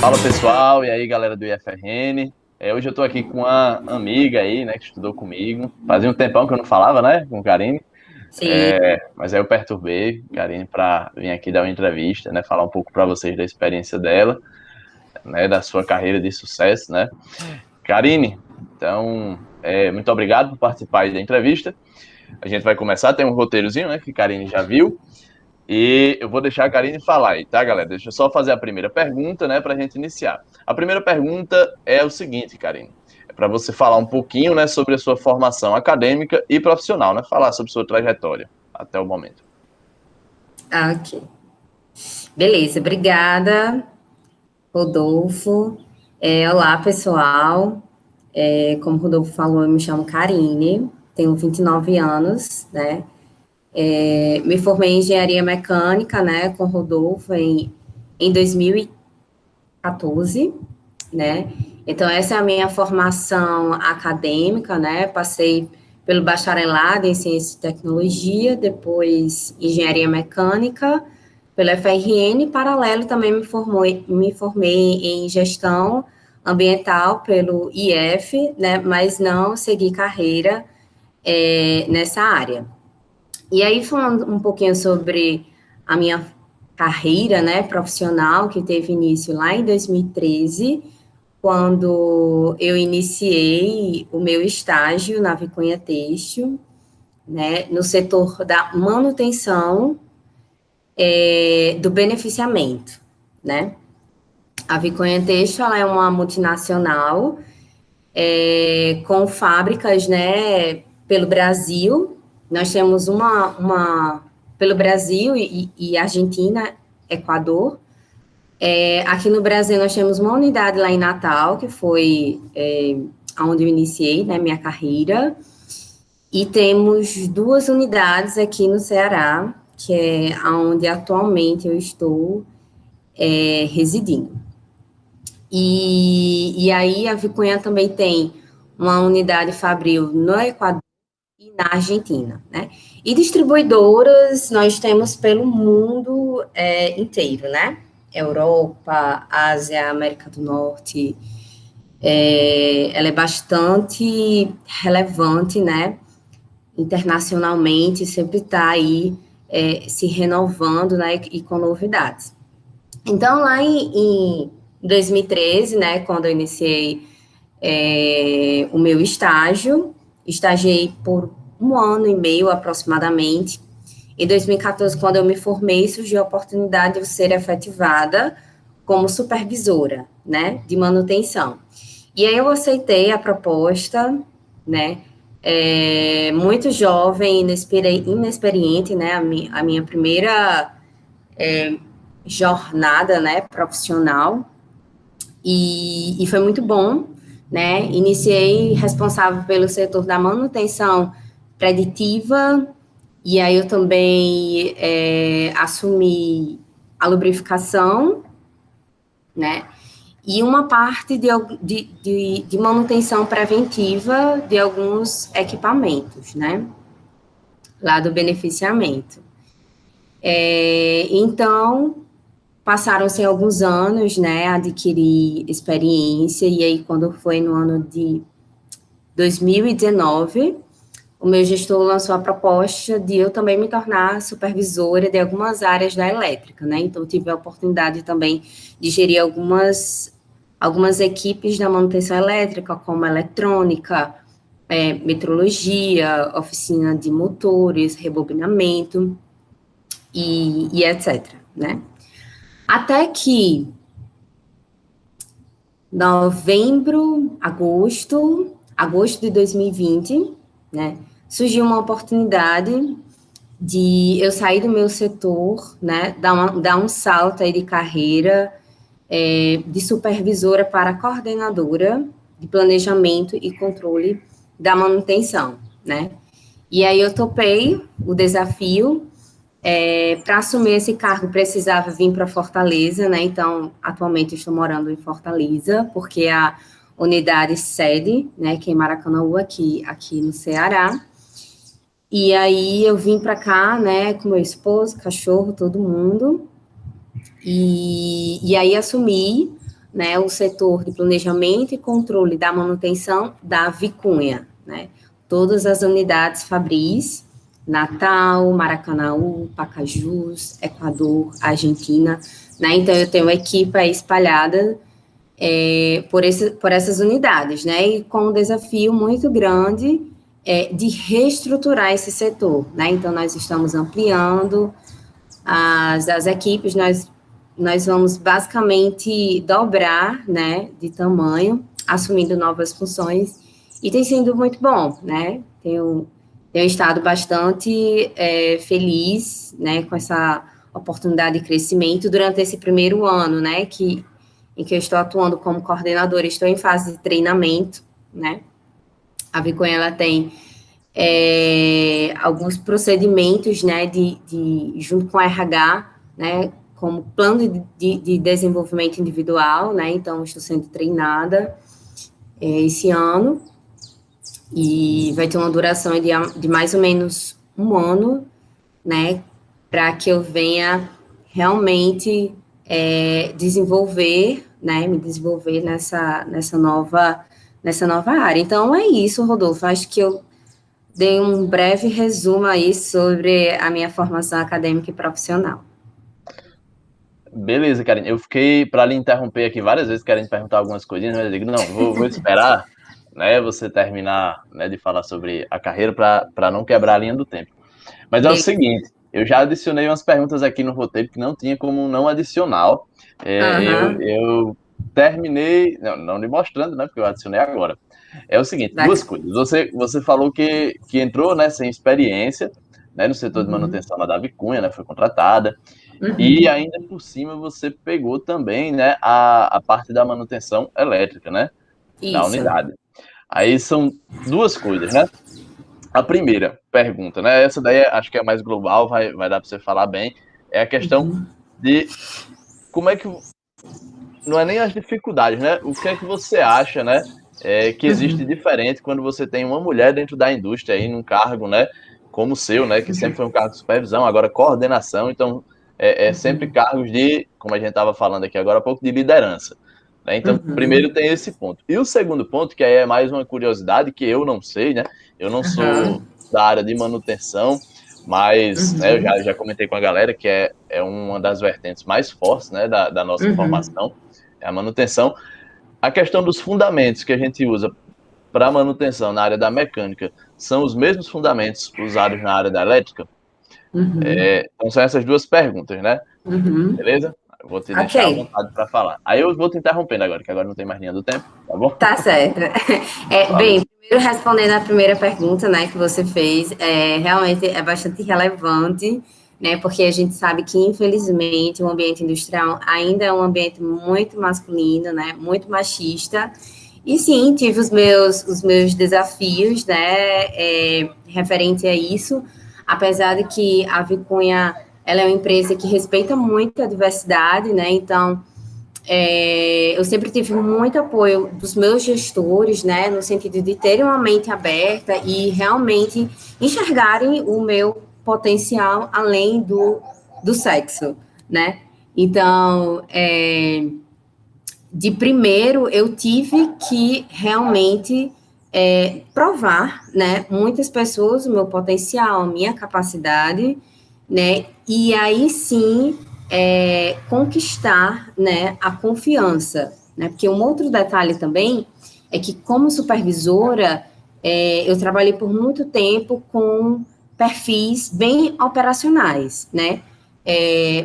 Fala pessoal, e aí galera do IFRN. Hoje eu estou aqui com uma amiga aí, né, que estudou comigo. Fazia um tempão que eu não falava, né, com Karine. Sim, Mas aí eu perturbei Karine para vir aqui dar uma entrevista, né, falar um pouco para vocês da experiência dela, né, da sua carreira de sucesso, né. Karine, então, muito obrigado por participar aí da entrevista. A gente vai começar, tem um roteirozinho, né, que Karine já viu. E eu vou deixar a Karine falar aí, tá, galera? Deixa eu só fazer a primeira pergunta, né, para a gente iniciar. A primeira pergunta é o seguinte, Karine. É para você falar um pouquinho, né, sobre a sua formação acadêmica e profissional, né? Falar sobre sua trajetória até o momento. ok. Beleza, obrigada, Rodolfo. Olá, pessoal. Como o Rodolfo falou, eu me chamo Karine, tenho 29 anos, né? Me formei em engenharia mecânica, né, com o Rodolfo em 2014, né? Então, essa é a minha formação acadêmica, né? Passei pelo bacharelado em ciência e tecnologia, depois engenharia mecânica, pelo FRN, paralelo também me formei em gestão ambiental pelo IF, né? Mas não segui carreira nessa área. E aí, falando um pouquinho sobre a minha carreira, né, profissional, que teve início lá em 2013, quando eu iniciei o meu estágio na Vicunha Têxtil, né, no setor da manutenção do beneficiamento, né. A Vicunha Têxtil, ela é uma multinacional com fábricas, né, pelo Brasil. Nós temos uma pelo Brasil e Argentina, Equador. Aqui no Brasil, nós temos uma unidade lá em Natal, que foi onde eu iniciei, né, minha carreira, e temos duas unidades aqui no Ceará, que é onde atualmente eu estou residindo. E aí a Vicunha também tem uma unidade fabril no Equador e na Argentina, né? E distribuidoras nós temos pelo mundo inteiro, né? Europa, Ásia, América do Norte. Ela é bastante relevante, né? Internacionalmente, sempre está aí se renovando, né? E com novidades. Então, lá em 2013, né? Quando eu iniciei o meu estágio, estagiei por um ano e meio aproximadamente. Em 2014, quando eu me formei, surgiu a oportunidade de eu ser efetivada como supervisora, né, de manutenção. E aí eu aceitei a proposta, né, muito jovem, inexperiente, né, a minha primeira jornada, né, profissional, e foi muito bom, né? Iniciei responsável pelo setor da manutenção preditiva, e aí eu também assumi a lubrificação, né? E uma parte de manutenção preventiva de alguns equipamentos, né? Lá do beneficiamento. Então, passaram-se alguns anos, né, adquiri experiência, e aí quando foi no ano de 2019, o meu gestor lançou a proposta de eu também me tornar supervisora de algumas áreas da elétrica, né, então eu tive a oportunidade também de gerir algumas equipes da manutenção elétrica, como eletrônica, metrologia, oficina de motores, rebobinamento e etc, né. Até que novembro, agosto de 2020, né, surgiu uma oportunidade de eu sair do meu setor, né, dar um salto aí de carreira de supervisora para coordenadora de planejamento e controle da manutenção, né. E aí eu topei o desafio. Para assumir esse cargo, precisava vir para Fortaleza, né? Então, atualmente estou morando em Fortaleza, porque a unidade sede, né, que é em Maracanã, aqui no Ceará. E aí eu vim para cá, né, com meu esposo, cachorro, todo mundo. E aí assumi né, o setor de planejamento e controle da manutenção da Vicunha, né? Todas as unidades Fabris, Natal, Maracanaú, Pacajus, Equador, Argentina, né? Então, eu tenho uma equipe aí espalhada por essas unidades, né? E com um desafio muito grande de reestruturar esse setor, né? Então, nós estamos ampliando as equipes, nós vamos basicamente dobrar, né, de tamanho, assumindo novas funções, e tem sido muito bom, né? Tenho estado bastante feliz, né, com essa oportunidade de crescimento durante esse primeiro ano, né, em que eu estou atuando como coordenadora, estou em fase de treinamento, né? A Viconha, ela tem alguns procedimentos, né, junto com a RH, né, como plano de desenvolvimento individual, né, então estou sendo treinada esse ano, e vai ter uma duração de mais ou menos um ano, né, para que eu venha realmente desenvolver, né, me desenvolver nessa nova área. Então, é isso, Rodolfo, acho que eu dei um breve resumo aí sobre a minha formação acadêmica e profissional. Beleza, Karine. Eu fiquei para lhe interromper aqui várias vezes querendo perguntar algumas coisinhas, mas eu digo, não, vou esperar, né, você terminar, né, de falar sobre a carreira para não quebrar a linha do tempo. Mas é o seguinte, eu já adicionei umas perguntas aqui no roteiro que não tinha como não adicionar. Eu terminei, não lhe mostrando, né, porque eu adicionei agora. É o seguinte, duas coisas. Você falou que entrou, né, sem experiência, né, no setor de manutenção da Vicunha, né, foi contratada. E ainda por cima você pegou também, né, a parte da manutenção elétrica, né, da Isso. unidade. Aí são duas coisas, né? A primeira pergunta, né, essa daí acho que é mais global, vai dar para você falar bem, é a questão de como é que não é nem as dificuldades, né? O que é que você acha, né, que existe diferente quando você tem uma mulher dentro da indústria aí num cargo, né, como o seu, né, que sempre foi um cargo de supervisão, agora coordenação, então sempre cargos de, como a gente estava falando aqui agora há pouco, de liderança. Né? Então, primeiro tem esse ponto. E o segundo ponto, que aí é mais uma curiosidade, que eu não sei, né? Eu não sou da área de manutenção, mas né, eu já comentei com a galera que é uma das vertentes mais fortes, né, da nossa formação, é a manutenção. A questão dos fundamentos que a gente usa para manutenção na área da mecânica são os mesmos fundamentos usados na área da elétrica? Então são essas duas perguntas, né? Beleza? Eu vou te deixar à vontade para falar. Aí eu vou te interrompendo agora, que agora não tem mais linha do tempo, tá bom? Tá certo. Bem, primeiro respondendo a primeira pergunta, né, que você fez, realmente é bastante relevante, né, porque a gente sabe que, infelizmente, o ambiente industrial ainda é um ambiente muito masculino, né, muito machista, e sim, tive os meus desafios, né, referente a isso, apesar de que a Vicunha, ela é uma empresa que respeita muito a diversidade, né, então eu sempre tive muito apoio dos meus gestores, né, no sentido de terem uma mente aberta e realmente enxergarem o meu potencial além do sexo, né? Então, de primeiro, eu tive que realmente provar, né, muitas pessoas o meu potencial, a minha capacidade, né, e aí sim conquistar, né, a confiança, né, porque um outro detalhe também é que como supervisora eu trabalhei por muito tempo com perfis bem operacionais, né,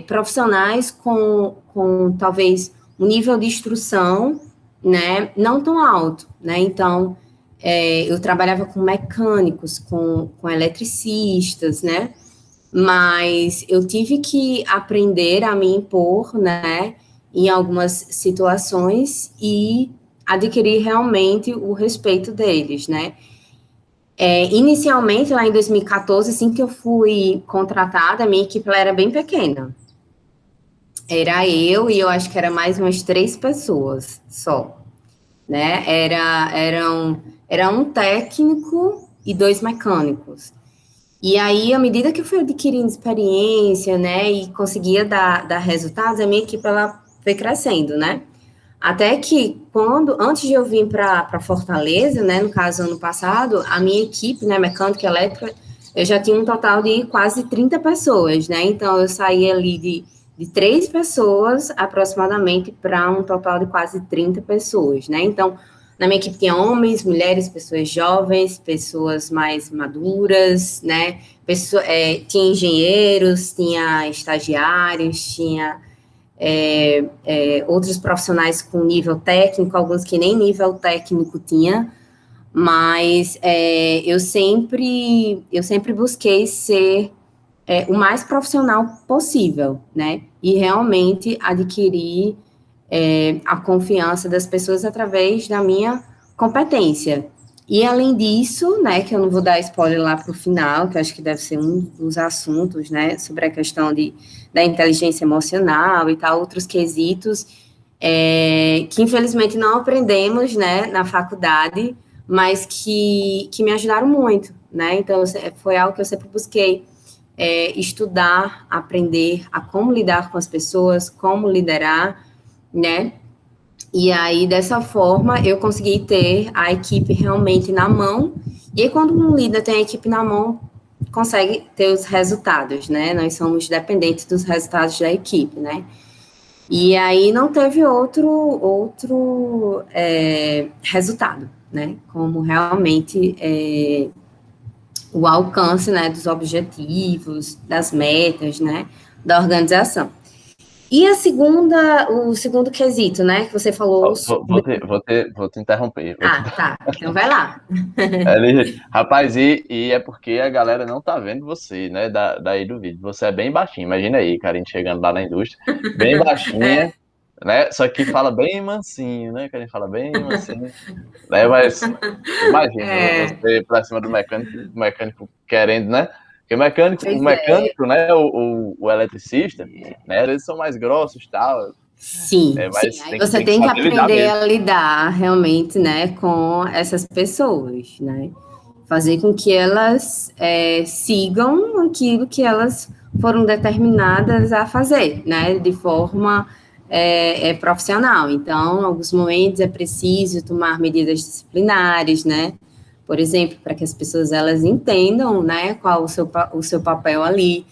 profissionais com talvez um nível de instrução, né, não tão alto, né, então eu trabalhava com mecânicos, com eletricistas, né, mas eu tive que aprender a me impor, né, em algumas situações e adquirir realmente o respeito deles, né. Inicialmente, lá em 2014, assim que eu fui contratada, a minha equipe ela era bem pequena. Era eu e eu acho que era mais umas 3 pessoas só, né, era um técnico e 2 mecânicos. E aí, à medida que eu fui adquirindo experiência, né, e conseguia dar resultados, a minha equipe, ela foi crescendo, né? Até que, antes de eu vir para Fortaleza, né, no caso, ano passado, a minha equipe, né, mecânica e elétrica, eu já tinha um total de quase 30 pessoas, né, então eu saí ali de 3 pessoas, aproximadamente, para um total de quase 30 pessoas, né, então, na minha equipe tinha homens, mulheres, pessoas jovens, pessoas mais maduras, né, tinha engenheiros, tinha estagiários, tinha outros profissionais com nível técnico, alguns que nem nível técnico tinha, mas eu sempre busquei ser o mais profissional possível, né? E realmente adquirir a confiança das pessoas através da minha competência. E além disso, né, que eu não vou dar spoiler lá para o final, que eu acho que deve ser um dos assuntos, né, sobre a questão da inteligência emocional e tal, outros quesitos, que infelizmente não aprendemos, né, na faculdade, mas que me ajudaram muito, né, então foi algo que eu sempre busquei, estudar, aprender a como lidar com as pessoas, como liderar, né, e aí, dessa forma, eu consegui ter a equipe realmente na mão. E aí, quando um líder tem a equipe na mão, consegue ter os resultados, né? Nós somos dependentes dos resultados da equipe, né? E aí não teve outro resultado, né? Como realmente o alcance, né, dos objetivos, das metas, né, da organização. E o segundo quesito, né, que você falou sobre... Vou te interromper. Tá. Então vai lá. Rapaz, e é porque a galera não tá vendo você, né? Daí do vídeo. Você é bem baixinho. Imagina aí, Karine chegando lá na indústria, bem baixinha, né? Só que fala bem mansinho, né? Karine fala bem mansinho, né? Mas imagina, você pra cima do mecânico, o mecânico querendo, né? Porque o Pois é. mecânico, né? O eletricista, né? Eles são mais grossos e tal. Sim. Mas Aí você tem que tem que saber lidar aprender mesmo. a lidar realmente, né, com essas pessoas, né? Fazer com que elas sigam aquilo que elas foram determinadas a fazer, né? De forma profissional. Então, em alguns momentos é preciso tomar medidas disciplinares, né? Por exemplo, para que as pessoas elas entendam, né, qual o seu papel ali.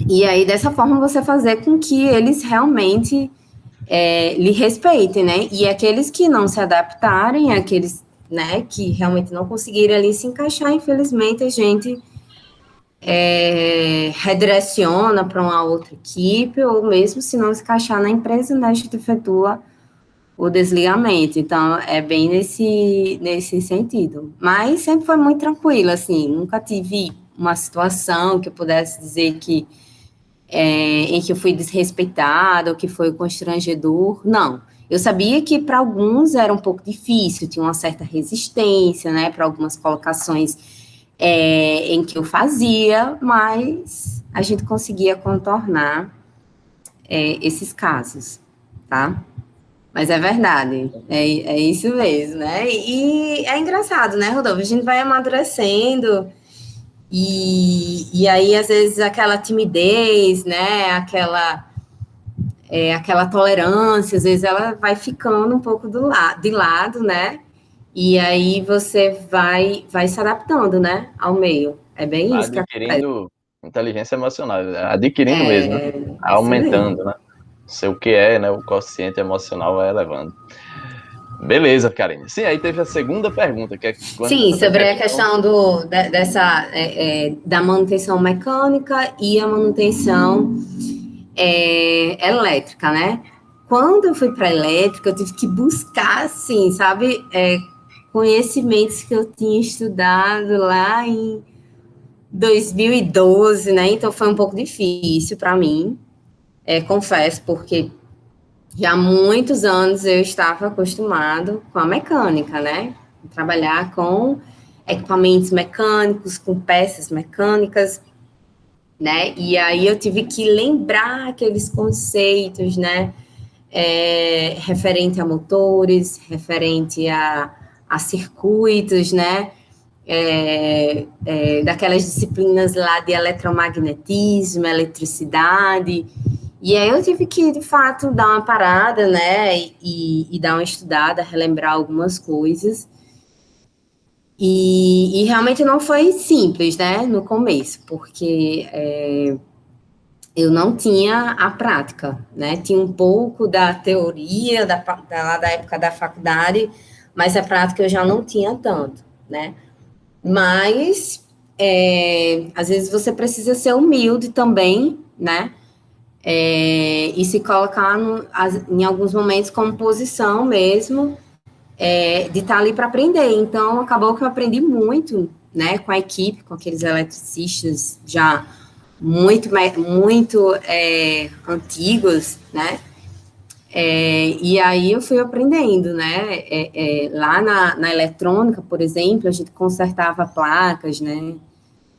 E aí, dessa forma, você fazer com que eles realmente lhe respeitem, né? E aqueles que não se adaptarem, aqueles, né, que realmente não conseguirem ali se encaixar, infelizmente, a gente redireciona para uma outra equipe, ou mesmo se não se encaixar na empresa, né, a gente efetua o desligamento. Então, é bem nesse sentido. Mas sempre foi muito tranquilo, assim, nunca tive uma situação que eu pudesse dizer que em que eu fui desrespeitada, ou que foi constrangedor, não. Eu sabia que para alguns era um pouco difícil, tinha uma certa resistência, né, para algumas colocações em que eu fazia, mas a gente conseguia contornar esses casos, tá? Mas é verdade, é isso mesmo, né? E é engraçado, né, Rodolfo? A gente vai amadurecendo, e aí, às vezes, aquela timidez, né? Aquela tolerância, às vezes ela vai ficando um pouco de lado, né? E aí você vai se adaptando, né? Ao meio. É bem isso que acontece. Adquirindo inteligência emocional, adquirindo mesmo, né? É isso mesmo. Aumentando, né? Seu que né? O quociente emocional vai elevando. Beleza, Karine. Sim, aí teve a segunda pergunta, que é quando Sim, essa sobre a questão. questão da manutenção mecânica e a manutenção elétrica, né? Quando eu fui para elétrica, eu tive que buscar, assim, sabe, conhecimentos que eu tinha estudado lá em 2012, né? Então foi um pouco difícil para mim, confesso, porque já há muitos anos eu estava acostumado com a mecânica, né? Trabalhar com equipamentos mecânicos, com peças mecânicas, né? E aí eu tive que lembrar aqueles conceitos, né? Referente a motores, referente a circuitos, né? Daquelas disciplinas lá de eletromagnetismo, eletricidade. E aí eu tive que, de fato, dar uma parada, né, e dar uma estudada, relembrar algumas coisas. E realmente não foi simples, né, no começo, porque eu não tinha a prática, né? Tinha um pouco da teoria lá da época da faculdade, mas a prática eu já não tinha tanto, né? Mas às vezes você precisa ser humilde também, né? E se colocar em alguns momentos como posição mesmo, de estar ali para aprender. Então, acabou que eu aprendi muito, né, com a equipe, com aqueles eletricistas já muito antigos, né? E aí eu fui aprendendo, né? Lá na eletrônica, por exemplo, a gente consertava placas, né?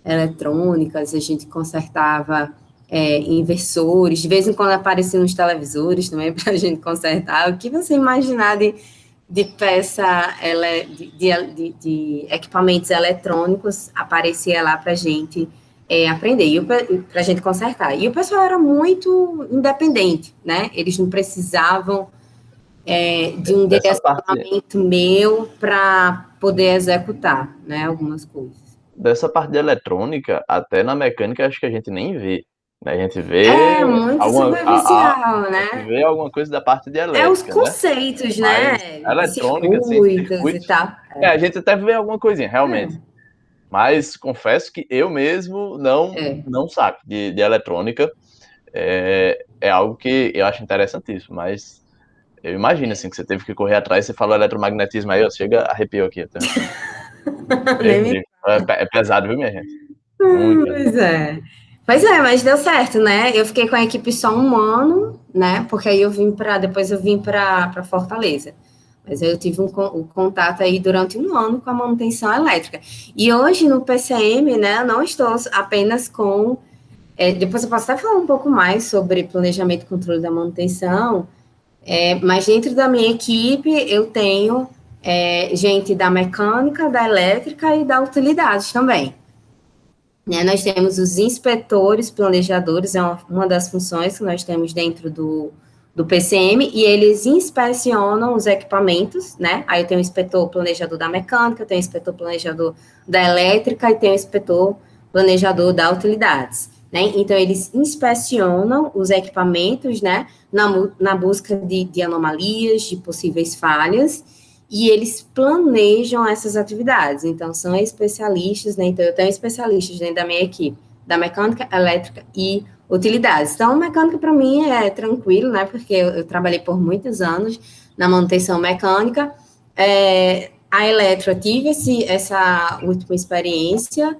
Eletrônicas, a gente consertava inversores, de vez em quando apareciam os televisores também para a gente consertar. O que você imaginar de peça, de equipamentos eletrônicos aparecia lá para a gente aprender, e para a gente consertar. E o pessoal era muito independente, né? Eles não precisavam de um Dessa parte, direcionamento meu para poder executar, né? Algumas coisas. dessa parte de eletrônica, até na mecânica, acho que a gente nem vê. Né? A gente vê Muito alguma, superficial, a gente né? vê alguma coisa da parte de Os elétrica, né? conceitos, Mas né? a De eletrônica, assim, circuitos e circuitos, tal. a gente até vê alguma coisinha, realmente. Mas confesso que eu mesmo não saco de eletrônica. É algo que eu acho interessantíssimo, mas eu imagino, assim, que você teve que correr atrás, você falou eletromagnetismo aí, ó, chega, arrepiou aqui até. Nem me... É pesado, viu, minha gente? Muito pesado. Pois é. Pois é, mas deu certo, né? Eu fiquei com a equipe só um ano, né? Porque aí depois eu vim para Fortaleza. Mas aí eu tive um contato aí durante um ano com a manutenção elétrica. E hoje no PCM, né, eu não estou apenas com. Depois eu posso até falar um pouco mais sobre planejamento e controle da manutenção, mas dentro da minha equipe eu tenho gente da mecânica, da elétrica e da utilidades também. Né, nós temos os inspetores, planejadores, é uma das funções que nós temos dentro do PCM, e eles inspecionam os equipamentos, né? Aí eu tenho o inspetor planejador da mecânica, eu tenho o inspetor planejador da elétrica e tenho o inspetor planejador da utilidades, né? Então, eles inspecionam os equipamentos, né? Na busca de anomalias, de possíveis falhas, e eles planejam essas atividades. Então, são especialistas, né? Então, eu tenho especialistas dentro da minha equipe, da mecânica, elétrica e utilidades. Então, mecânica para mim é tranquilo, né? Porque eu trabalhei por muitos anos na manutenção mecânica. A elétrica, eu tive essa última experiência,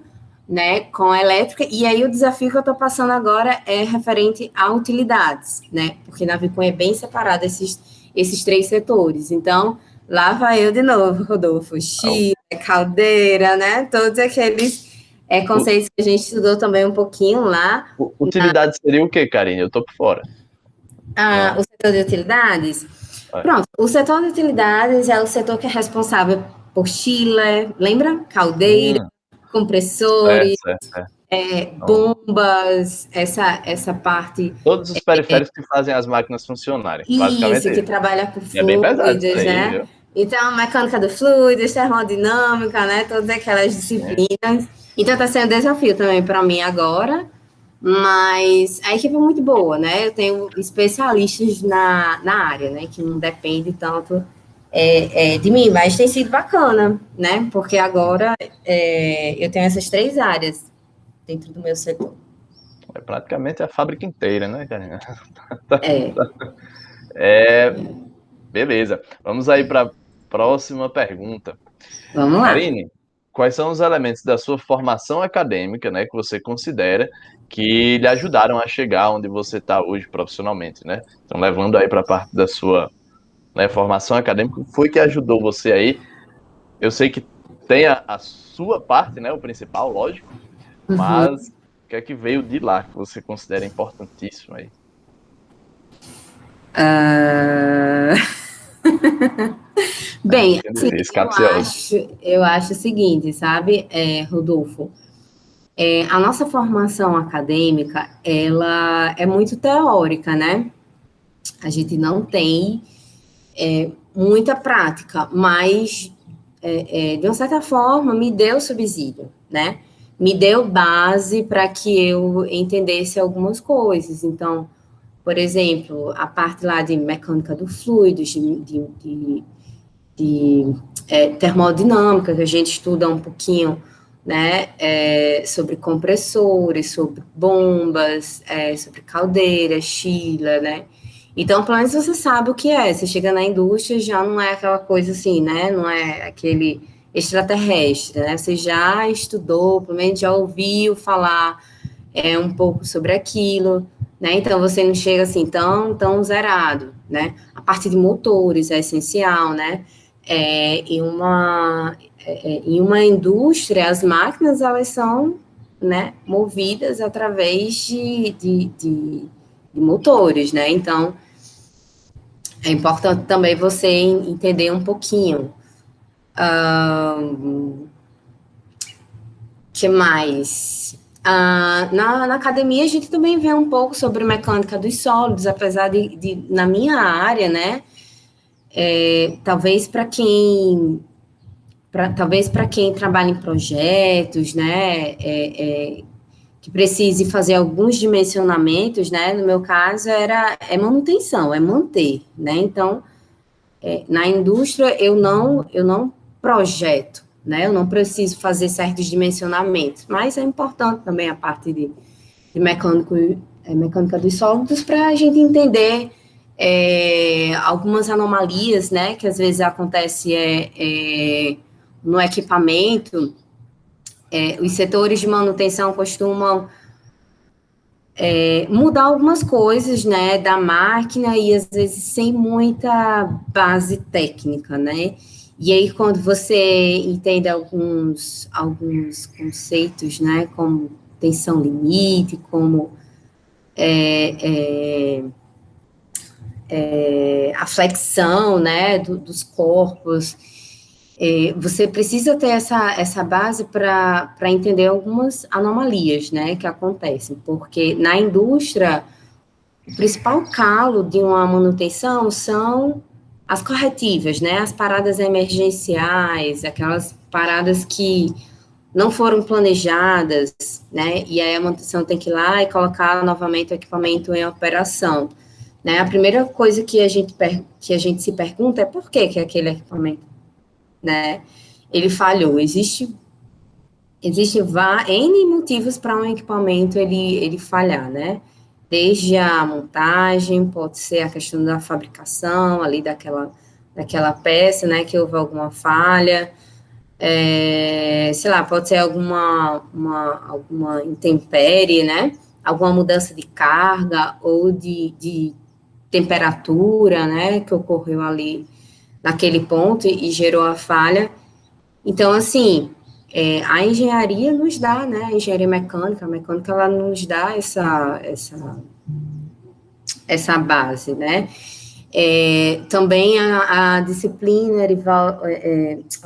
né, com a elétrica, e aí o desafio que eu estou passando agora é referente a utilidades, né? Porque na Vicom é bem separado esses três setores. Então, lá vai eu de novo, Rodolfo. Chile, caldeira, né? Todos aqueles conceitos que a gente estudou também um pouquinho lá. Utilidade seria o quê, Karine? Eu tô por fora. O setor de utilidades? É. Pronto, o setor de utilidades é o setor que é responsável por chiller, lembra? Caldeira, Certo, compressores, certo, certo. Então, bombas, essa parte. todos os periféricos que fazem as máquinas funcionarem. Basicamente Isso, que isso. trabalha com E é bem pesado isso fluidos, aí, né? viu? Então, mecânica do fluidos, termodinâmica, né? Todas aquelas É. disciplinas. Então, está sendo um desafio também para mim agora, mas a equipe é muito boa, né? Eu tenho especialistas na área, né? Que não depende tanto de mim, mas tem sido bacana, né? Porque agora eu tenho essas três áreas dentro do meu setor. É praticamente a fábrica inteira, né, Karine? É, Beleza. Vamos aí para a próxima pergunta. vamos lá. Karine, quais são os elementos da sua formação acadêmica, né, que você considera que lhe ajudaram a chegar onde você está hoje profissionalmente, né? Então, levando aí para a parte da sua, né, formação acadêmica, o que foi que ajudou você aí? Eu sei que tem a sua parte, né, o principal, lógico, mas o que é que veio de lá que você considera importantíssimo aí? Ah, bem, Fica assim, difícil, capcioso. eu acho o seguinte, sabe, Rodolfo? A nossa formação acadêmica, ela é muito teórica, né? A gente não tem muita prática, mas, de uma certa forma, me deu subsídio, né? Me deu base para que eu entendesse algumas coisas. Então, por exemplo, a parte lá de mecânica do fluido, de termodinâmica, que a gente estuda um pouquinho, né, sobre compressores, sobre bombas, sobre caldeiras, chila, né? Então, pelo menos você sabe o que é. Você chega na indústria, já não é aquela coisa assim, né? Não é aquele extraterrestre, né? Você já estudou, pelo menos já ouviu falar um pouco sobre aquilo, né? Então, você não chega assim tão zerado, né? A parte de motores é essencial, né? Em uma indústria, as máquinas, elas são, né, movidas através de motores, né? Então, é importante também você entender um pouquinho. Que mais? Na academia, a gente também vê um pouco sobre mecânica dos sólidos, apesar na minha área, né? Talvez para quem trabalha em projetos, né? Que precise fazer alguns dimensionamentos, né? No meu caso, é manutenção, é manter, né? Então, na indústria, eu não projeto, né? Eu não preciso fazer certos dimensionamentos, mas é importante também a parte de mecânica dos sólidos para a gente entender algumas anomalias, né? Que às vezes acontece no equipamento. Os setores de manutenção costumam mudar algumas coisas, né, da máquina e às vezes sem muita base técnica, né? E aí quando você entende alguns conceitos, né, como tensão limite, como a flexão, né, dos corpos, você precisa ter essa base para entender algumas anomalias, né, que acontecem, porque na indústria o principal calo de uma manutenção são as corretivas, né? As paradas emergenciais, aquelas paradas que não foram planejadas, né? E aí a manutenção tem que ir lá e colocar novamente o equipamento em operação, né? A primeira coisa que a gente se pergunta é por que aquele equipamento, né? Ele falhou. Existe N motivos para um equipamento ele falhar, né? Desde a montagem, pode ser a questão da fabricação ali daquela peça, né? Que houve alguma falha, sei lá, pode ser alguma intempérie, né? Alguma mudança de carga ou de temperatura, né? Que ocorreu ali naquele ponto e gerou a falha. Então, assim, a engenharia nos dá, né? A engenharia mecânica, a mecânica, ela nos dá essa base, né? Também a disciplina,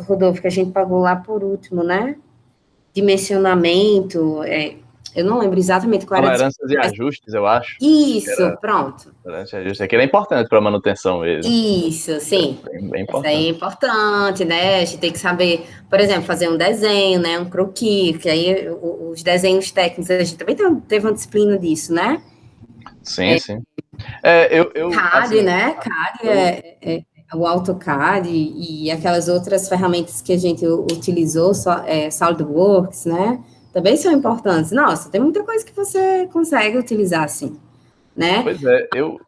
Rodolfo, que a gente pagou lá por último, né? Dimensionamento, eu não lembro exatamente qual era a Tolerâncias e ajustes, eu acho. Isso, pronto. Tolerância e ajustes. Aquilo é importante para manutenção mesmo. Isso, sim. Bem Isso aí é importante. importante, né? A gente tem que saber, por exemplo, fazer um desenho, né? Um croquis, que aí os desenhos técnicos, a gente também teve uma disciplina disso, né? Sim, sim. CAD, Assim, né? CAD é o AutoCAD e aquelas outras ferramentas que a gente utilizou, SolidWorks, né? Também são importantes. Nossa, tem muita coisa que você consegue utilizar assim, né? pois é, eu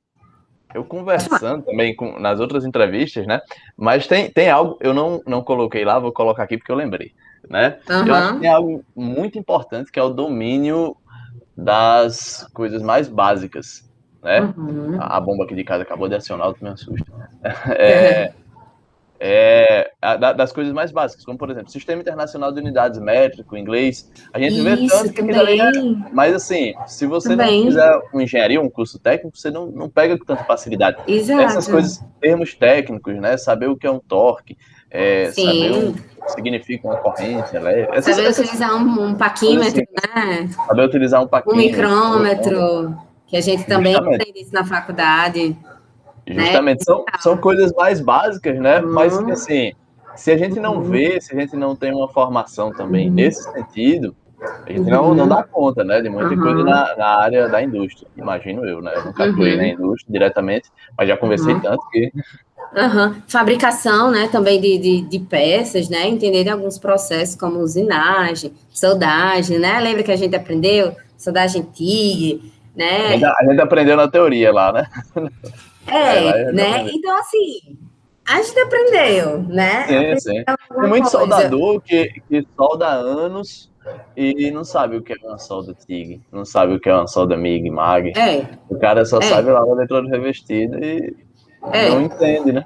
conversando também nas outras entrevistas, né? Mas tem algo, eu não coloquei lá, vou colocar aqui porque eu lembrei, né? Eu acho que tem Aham. algo muito importante que é o domínio das coisas mais básicas, né? Uhum. A bomba aqui de casa acabou de acionar, eu tomei um susto. Das coisas mais básicas, como por exemplo, Sistema Internacional de Unidades Métrico, inglês, a gente vê Isso tanto que aquilo ali também, mas assim, se você não também. fizer uma engenharia, um curso técnico, você não pega com tanta facilidade. Essas Exato. coisas, termos técnicos, né? Saber o que é um torque, saber o Sim. que significa uma corrente elétrica, Saber essas utilizar um coisas paquímetro, assim. Saber utilizar um Um paquinho. micrômetro, que a gente também Justamente. aprende isso na faculdade, né? Justamente, são coisas mais básicas, né? Mas que, assim, se a gente não Uhum, vê, se a gente não tem uma formação também uhum, nesse sentido, a gente não uhum, dá conta, né, de muita coisa uhum, na área da indústria, imagino eu, né? Eu nunca atuei na uhum, indústria diretamente, mas já conversei uhum. tanto que Aham. Fabricação, né, também de peças, né, entender alguns processos como usinagem, soldagem, né, lembra que a gente aprendeu? Soldagem TIG, né, a gente aprendeu na teoria lá, né? É, lá a gente né, aprendeu. então assim, a gente aprendeu, né, Sim, aprendeu sim. Tem alguma muito coisa. soldador que solda há anos e não sabe o que é uma solda TIG, não sabe o que é uma solda MIG, MAG. É, O cara só sabe é, lá o eletrodo revestido e não é, entende, né?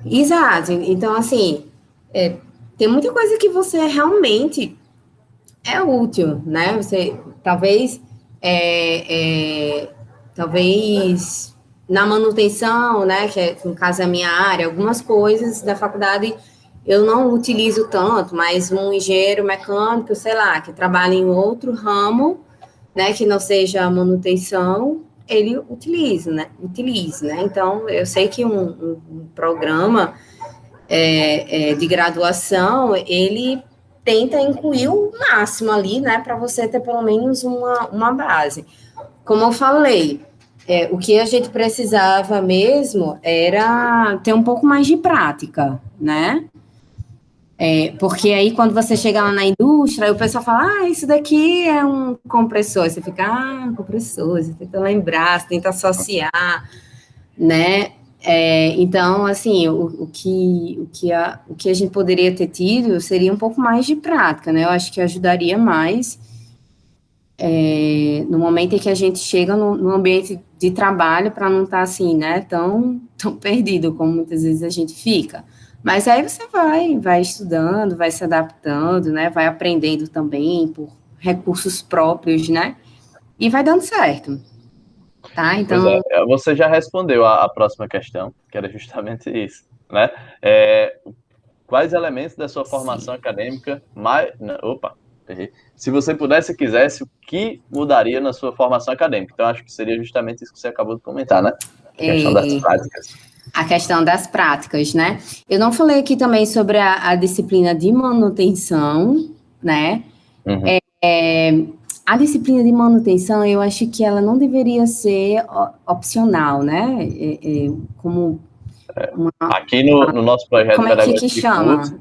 exato, então assim, é, tem muita coisa que você realmente é útil, né? Você talvez é, é, talvez na manutenção, né? Que no caso é a minha área, algumas coisas da faculdade eu não utilizo tanto, mas um engenheiro mecânico, sei lá, que trabalha em outro ramo, né? Que não seja a manutenção, ele utiliza, né? Utiliza, né? Então eu sei que um programa de graduação, ele tenta incluir o máximo ali, né, para você ter pelo menos uma base. Como eu falei, o que a gente precisava mesmo era ter um pouco mais de prática, né? Porque aí, quando você chega lá na indústria, o pessoal fala, isso daqui é um compressor. Você fica, compressor, você tenta lembrar, você tenta associar, né? Então, assim, o que a gente poderia ter tido seria um pouco mais de prática, né? Eu acho que ajudaria mais no momento em que a gente chega no ambiente de trabalho para não estar assim, né? Tão perdido como muitas vezes a gente fica. Mas aí você vai estudando, vai se adaptando, né? Vai aprendendo também por recursos próprios, né? E vai dando certo, tá? Pois Então, você já respondeu a próxima questão, que era justamente isso, né? É, quais elementos da sua formação sim. acadêmica mais... Opa, errei. Se você pudesse e quisesse, o que mudaria na sua formação acadêmica? Então, acho que seria justamente isso que você acabou de comentar, né? A questão das É, práticas. a questão das práticas, né? Eu não falei aqui também sobre a disciplina de manutenção, né? Uhum. A disciplina de manutenção, eu acho que ela não deveria ser opcional, né? Como uma, Aqui no nosso projeto como é que pedagógico de curso, chama?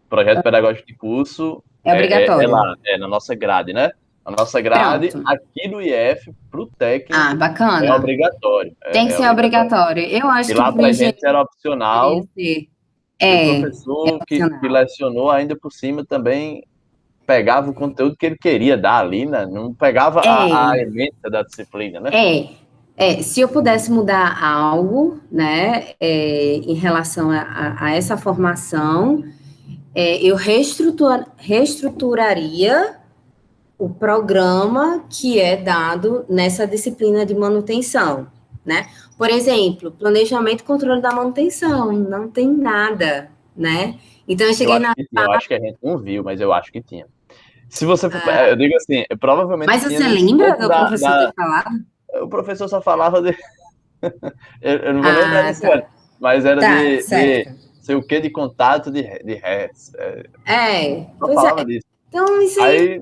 projeto pedagógico de curso É é obrigatório. lá, na nossa grade, né? A nossa grade, Pronto. aqui do IF, para o Ah, técnico, é bacana. obrigatório. Tem que É ser obrigatório. obrigatório. Eu E acho que lá para o para a gente engenheiro era deveria opcional, ser. e o É professor que opcional. lecionou ainda por cima também pegava o conteúdo que ele queria dar ali, né? Não pegava a É, ementa da disciplina, né? se eu pudesse mudar algo, né, em relação a essa formação, eu reestruturaria o programa que é dado nessa disciplina de manutenção, né? Por exemplo, planejamento e controle da manutenção, não tem nada, né? Então eu Eu cheguei acho na. que tinha, eu acho que a gente não viu, mas eu acho que tinha. Se você for, eu digo assim, provavelmente Mas tinha você no lembra escopo do professor ter falado? o professor só falava de, eu não vou lembrar Ah, disso, tá. mas era Tá, de certo. sei o que de contato de Hertz, só Pois é. falava disso. Então, isso aí, Aí,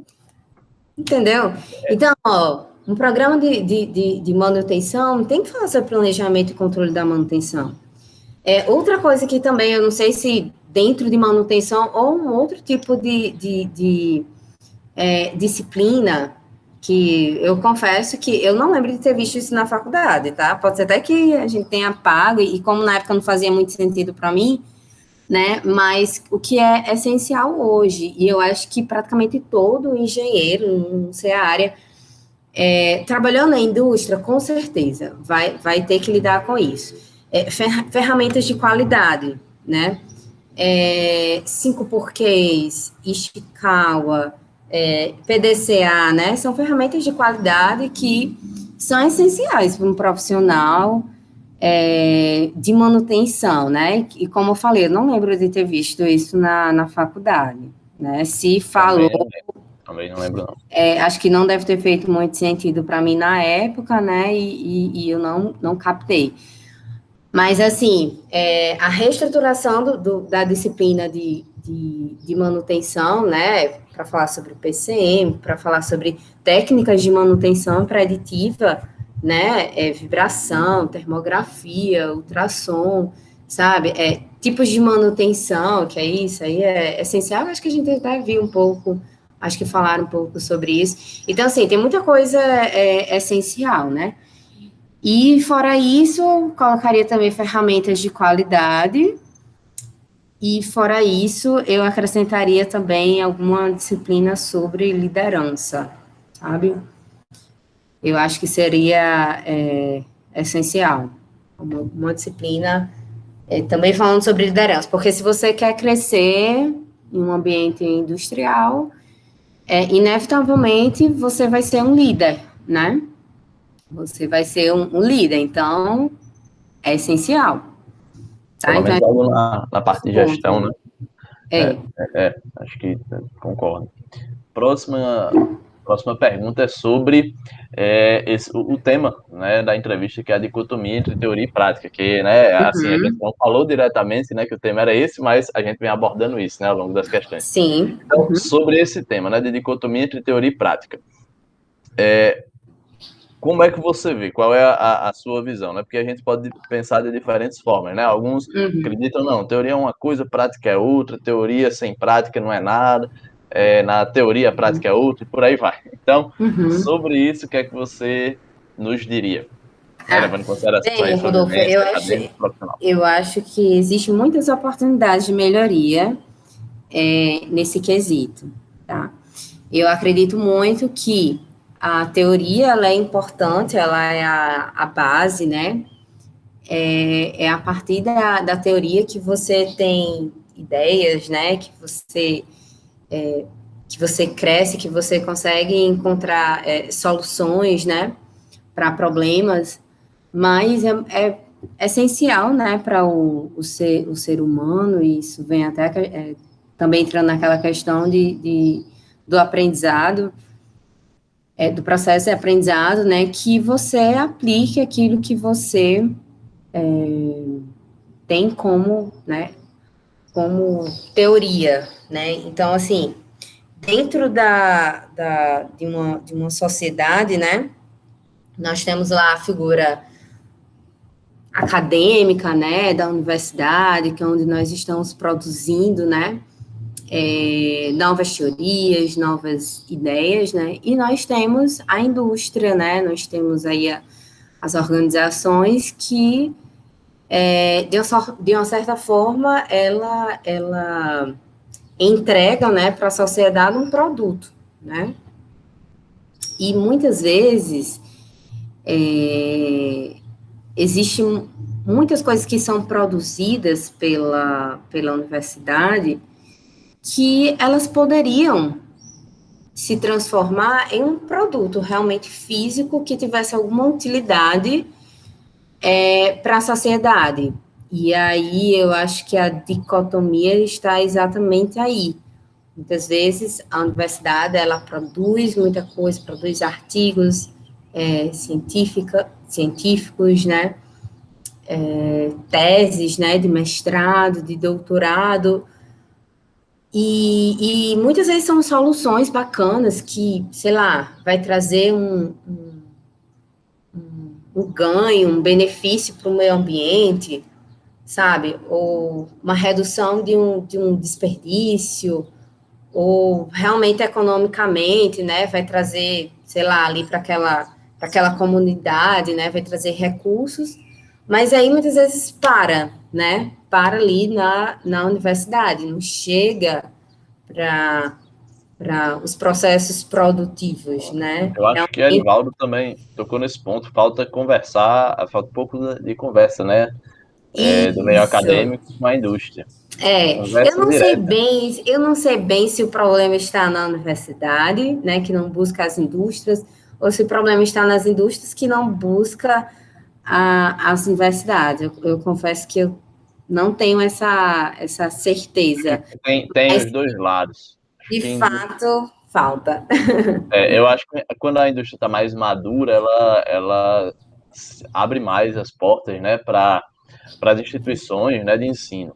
entendeu? Então, ó, um programa de manutenção tem que falar sobre planejamento e controle da manutenção. Outra coisa que também, eu não sei se dentro de manutenção ou um outro tipo de disciplina, que eu confesso que eu não lembro de ter visto isso na faculdade, tá? Pode ser até que a gente tenha pago, e como na época não fazia muito sentido para mim, né? Mas o que é essencial hoje, e eu acho que praticamente todo engenheiro, não sei a área, trabalhando na indústria, com certeza, vai ter que lidar com isso. Ferramentas de qualidade, né? 5 porquês, Ishikawa, PDCA, né? São ferramentas de qualidade que são essenciais para um profissional de manutenção, né? E como eu falei, eu não lembro de ter visto isso na faculdade, né? Se falou, também não lembro. Também não lembro, não. Acho que não deve ter feito muito sentido para mim na época, né? E eu não captei. Mas, assim, a reestruturação da disciplina de manutenção, né, para falar sobre PCM, para falar sobre técnicas de manutenção preditiva, né, vibração, termografia, ultrassom, sabe, tipos de manutenção, que é isso aí é essencial, acho que a gente até viu um pouco, acho que falaram um pouco sobre isso. Então, assim, tem muita coisa essencial, né? E, fora isso, colocaria também ferramentas de qualidade. E, fora isso, eu acrescentaria também alguma disciplina sobre liderança, sabe? Eu acho que seria essencial. Uma disciplina também falando sobre liderança. Porque se você quer crescer em um ambiente industrial, inevitavelmente você vai ser um líder, né? Você vai ser um líder. Então, é essencial. Tá? Pelo Então, menos algo na parte de gestão, né? É. Acho que concordo. Próxima pergunta é sobre o tema, né, da entrevista, que é a dicotomia entre teoria e prática, que, né, assim, a gente não falou diretamente, né, que o tema era esse, mas a gente vem abordando isso, né, ao longo das questões. Sim. Então, sobre esse tema, né, de dicotomia entre teoria e prática, como é que você vê? Qual é a sua visão, né? Porque a gente pode pensar de diferentes formas, né? Alguns acreditam, não, teoria é uma coisa, prática é outra, teoria sem prática não é nada, na teoria a prática é outra, e por aí vai. Então, sobre isso, o que é que você nos diria? Levando em consideração aí Bem, sua Rodolfo, vivência acadêmica e profissional. eu acho que existem muitas oportunidades de melhoria nesse quesito, tá? Eu acredito muito que a teoria, ela é importante, ela é a base, né? É a partir da teoria que você tem ideias, né? Que você cresce, que você consegue encontrar soluções, né? Para problemas, mas é essencial, né, para o ser humano, e isso vem até também entrando naquela questão do aprendizado, do processo de aprendizado, né, que você aplique aquilo que você tem como, né, como teoria, né, então, assim, dentro de uma sociedade, né, nós temos lá a figura acadêmica, né, da universidade, que é onde nós estamos produzindo, né, novas teorias, novas ideias, né, e nós temos a indústria, né, nós temos aí as organizações que, de uma certa forma, ela entrega, né, para a sociedade um produto, né, e muitas vezes existem muitas coisas que são produzidas pela universidade que elas poderiam se transformar em um produto realmente físico que tivesse alguma utilidade para a sociedade. E aí eu acho que a dicotomia está exatamente aí. Muitas vezes a universidade ela produz muita coisa, produz artigos científicos, né? Teses, né, de mestrado, de doutorado, e muitas vezes são soluções bacanas que, sei lá, vai trazer um ganho, um benefício para o meio ambiente, sabe? Ou uma redução de um desperdício, ou realmente economicamente, né, vai trazer, sei lá, ali para aquela comunidade, né, vai trazer recursos, mas aí muitas vezes né, para ali na universidade, não chega para os processos produtivos, né. Eu acho que Edivaldo também tocou nesse ponto, falta um pouco de conversa, né, do meio Isso. acadêmico com a indústria. Eu Conversa não sei direta. bem, se o problema está na universidade, né, que não busca as indústrias, ou se o problema está nas indústrias que não busca as universidades. Eu confesso que eu não tenho essa certeza. Tem os dois lados. De fato, falta. Eu acho que quando a indústria está mais madura, ela abre mais as portas, né, para as instituições, né, de ensino.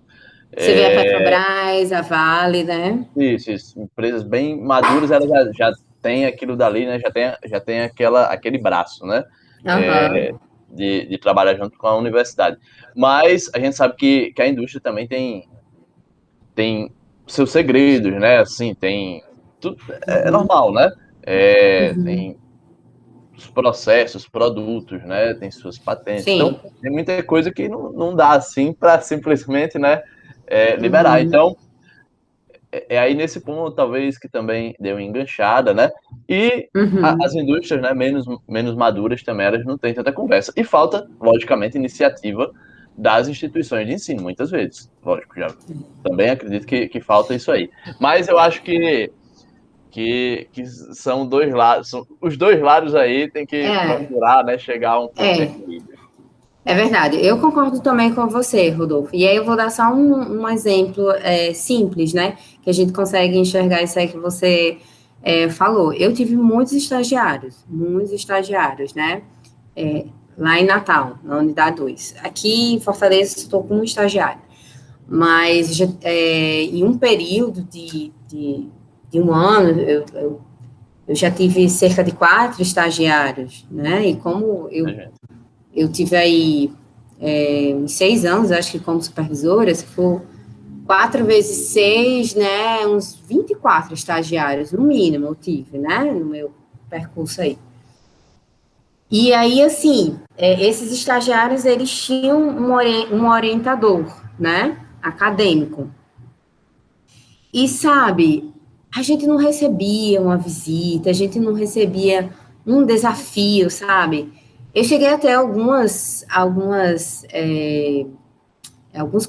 Você vê a Petrobras, a Vale, né? Isso. Empresas bem maduras, elas já têm aquilo dali, né, já tem aquele braço, né, Aham. de trabalhar junto com a universidade. Mas a gente sabe que a indústria também tem seus segredos, né, assim, tem... Tudo, é normal, né? Tem os processos, produtos, né? Tem suas patentes. Então, Sim. tem muita coisa que não dá assim para simplesmente, né, liberar. Uhum. Então, é aí nesse ponto, talvez, que também deu enganchada, né? E as Uhum. indústrias, né, menos maduras também, elas não têm tanta conversa. E falta, logicamente, iniciativa das instituições de ensino, muitas vezes. Lógico, já também acredito que falta isso aí. Mas eu acho que são dois lados, os dois lados aí tem que É, procurar, né, chegar a um ponto de é. equilíbrio. É verdade, eu concordo também com você, Rodolfo. E aí eu vou dar só um exemplo simples, né? Que a gente consegue enxergar isso aí que você falou. Eu tive muitos estagiários, né? É, lá em Natal, na Unidade 2. Aqui em Fortaleza estou com um estagiário. Mas em um período de um ano, eu já tive cerca de 4 estagiários, né? E como Né, gente? eu tive aí uns 6 anos, acho que como supervisora, se for 4 vezes 6, né, uns 24 estagiários, no mínimo, eu tive, né, no meu percurso aí. E aí, assim, esses estagiários, eles tinham um orientador, né, acadêmico. E, sabe, a gente não recebia uma visita, a gente não recebia um desafio, sabe? Eu cheguei até alguns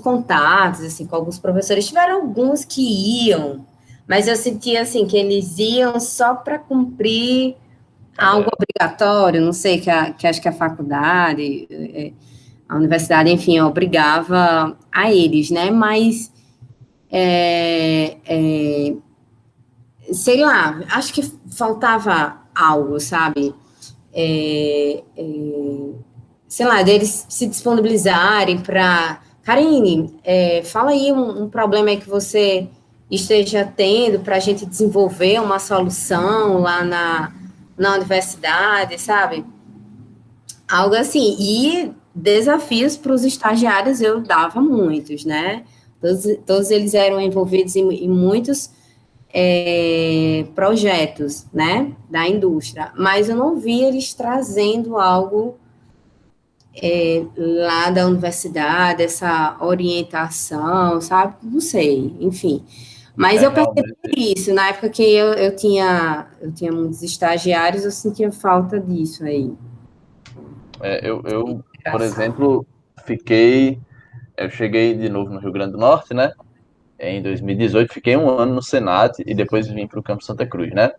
contatos, assim, com alguns professores. Tiveram alguns que iam, mas eu sentia, assim, que eles iam só para cumprir algo Tabela. obrigatório, não sei, que acho que a faculdade, a universidade, enfim, obrigava a eles, né? Mas, sei lá, acho que faltava algo, sabe? É, sei lá, deles se disponibilizarem para. Karine, fala aí um problema aí que você esteja tendo para a gente desenvolver uma solução lá na universidade, sabe? Algo assim. E desafios para os estagiários eu dava muitos, né? Todos eles eram envolvidos em muitos projetos, né, da indústria, mas eu não vi eles trazendo algo lá da universidade, essa orientação, sabe? Não sei, enfim. Mas eu percebi Realmente. isso, na época que eu tinha muitos estagiários, eu sentia falta disso aí. Eu, por Engraçado. exemplo, eu cheguei de novo no Rio Grande do Norte, né? Em 2018, fiquei um ano no Senat e depois vim para o Campo Santa Cruz, né?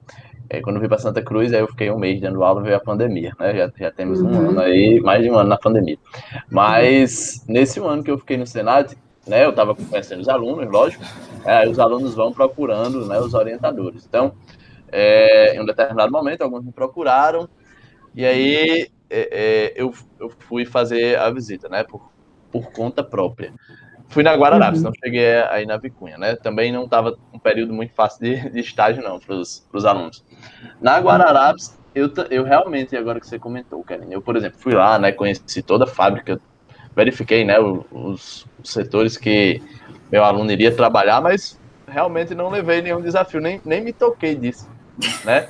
Quando eu vim para Santa Cruz, aí eu fiquei um mês dando aula, veio a pandemia, né? Já temos um ano Uhum. aí, mais de um ano na pandemia. Mas nesse um ano que eu fiquei no Senat, né? Eu estava conhecendo os alunos, lógico. Aí os alunos vão procurando, né? Os orientadores. Então, em um determinado momento, alguns me procuraram e aí eu fui fazer a visita, né? Por conta própria. Fui na Guararapes, não Uhum. cheguei aí na Vicunha, né? Também não estava um período muito fácil de estágio, não, para os alunos. Na Guararapes, eu realmente, agora que você comentou, Karen, eu, por exemplo, fui lá, né? Conheci toda a fábrica, verifiquei, né? Os setores que meu aluno iria trabalhar, mas realmente não levei nenhum desafio, nem me toquei disso, né?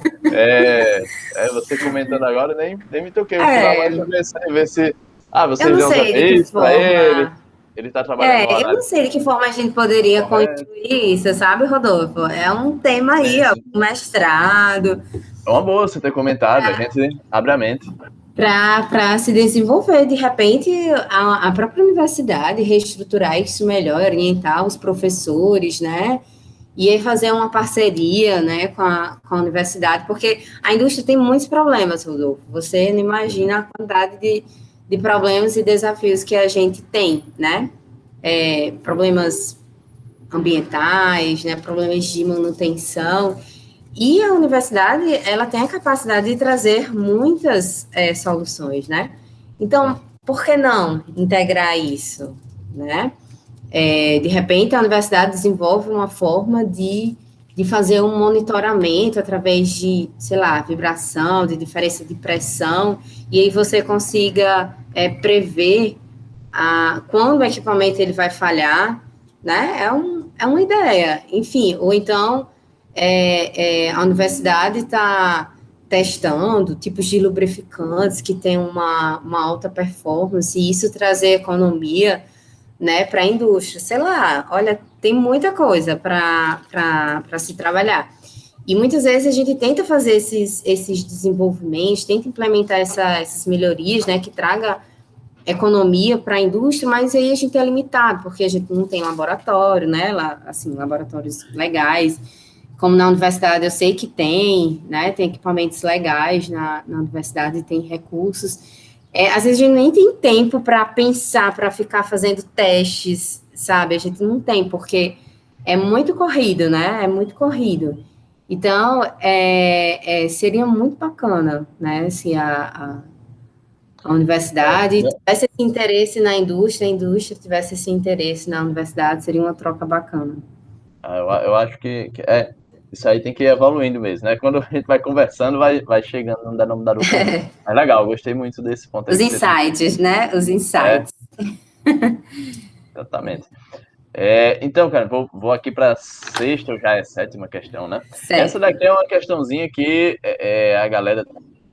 Você comentando agora, nem me toquei. Eu fui lá mais para ver se. Ah, Eu vocês não dão os sei de que avisos para ele, forma. ele está trabalhando no Eu não horário sei de que forma a gente poderia correto. construir isso, sabe, Rodolfo? É um tema aí, Sim, ó, sim. mestrado, É uma boa você ter comentado, a gente abre a mente. para se desenvolver. De repente, a própria universidade reestruturar isso melhor, orientar os professores, né? E aí fazer uma parceria, né, com a universidade, porque a indústria tem muitos problemas, Rodolfo. Você não imagina a quantidade de problemas e desafios que a gente tem, né? Problemas ambientais, né, problemas de manutenção. E a universidade, ela tem a capacidade de trazer muitas soluções, né? Então, por que não integrar isso, né? De repente, a universidade desenvolve uma forma de fazer um monitoramento através de, sei lá, vibração, de diferença de pressão, e aí você consiga prever quando o equipamento ele vai falhar, né? É uma ideia. Enfim, ou então a universidade está testando tipos de lubrificantes que têm uma alta performance, e isso trazer economia, né, para a indústria. Sei lá, olha, tem muita coisa para se trabalhar. E muitas vezes a gente tenta fazer esses desenvolvimentos, tenta implementar essas melhorias, né, que traga economia para a indústria, mas aí a gente é limitado, porque a gente não tem laboratório, né, lá, assim, laboratórios legais, como na universidade eu sei que tem, né, tem equipamentos legais na universidade, tem recursos. Às vezes a gente nem tem tempo para pensar, para ficar fazendo testes, sabe? A gente não tem, porque é muito corrido, né? É muito corrido. Então, seria muito bacana, né? Se a universidade tivesse esse interesse na indústria, a indústria tivesse esse interesse na universidade, seria uma troca bacana. Eu acho isso aí tem que ir evoluindo mesmo, né? Quando a gente vai conversando, vai chegando num denominador comum. É legal, gostei muito desse ponto aí Os que você tem. insights, né? Os insights. Exatamente. Então, cara, vou aqui para a sexta ou já é sétima questão, né? Essa Certo. daqui é uma questãozinha que a galera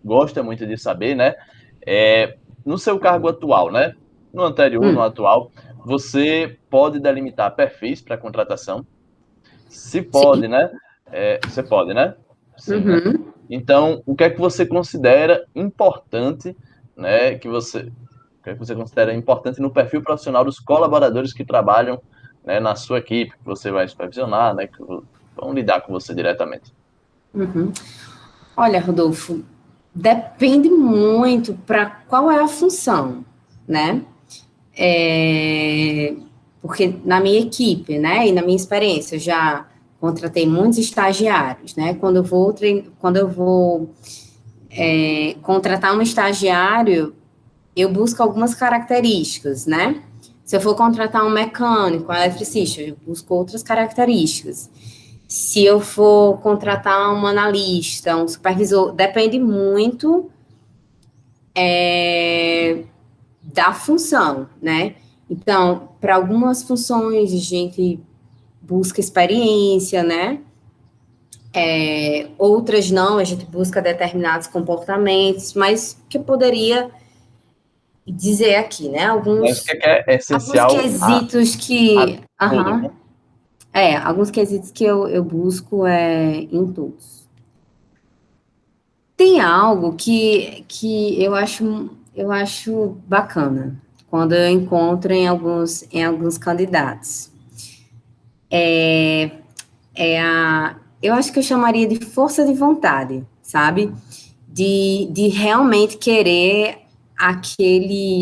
gosta muito de saber, né? No seu cargo atual, né? No anterior, no atual, você pode delimitar perfis para contratação? Se Sim. pode, né? Você pode, né? Sim, né? Uhum. Então, o que é que você considera importante, né? O que é que você considera importante no perfil profissional dos colaboradores que trabalham, né, na sua equipe, que você vai supervisionar, né? Que vão lidar com você diretamente. Uhum. Olha, Rodolfo, depende muito para qual é a função, né? Porque na minha equipe, né, e na minha experiência, eu já contratei muitos estagiários, né? Quando eu vou contratar um estagiário, eu busco algumas características, né? Se eu for contratar um mecânico, um eletricista, eu busco outras características. Se eu for contratar um analista, um supervisor, depende muito da função, né? Então, para algumas funções, a gente busca experiência, né? Outras não, a gente busca determinados comportamentos, mas que eu poderia dizer aqui, né? Mas o que é Alguns essencial quesitos a que. todos, né? Alguns quesitos que eu busco em todos. Tem algo que eu acho bacana quando eu encontro em alguns candidatos. Eu acho que eu chamaria de força de vontade, sabe? De realmente querer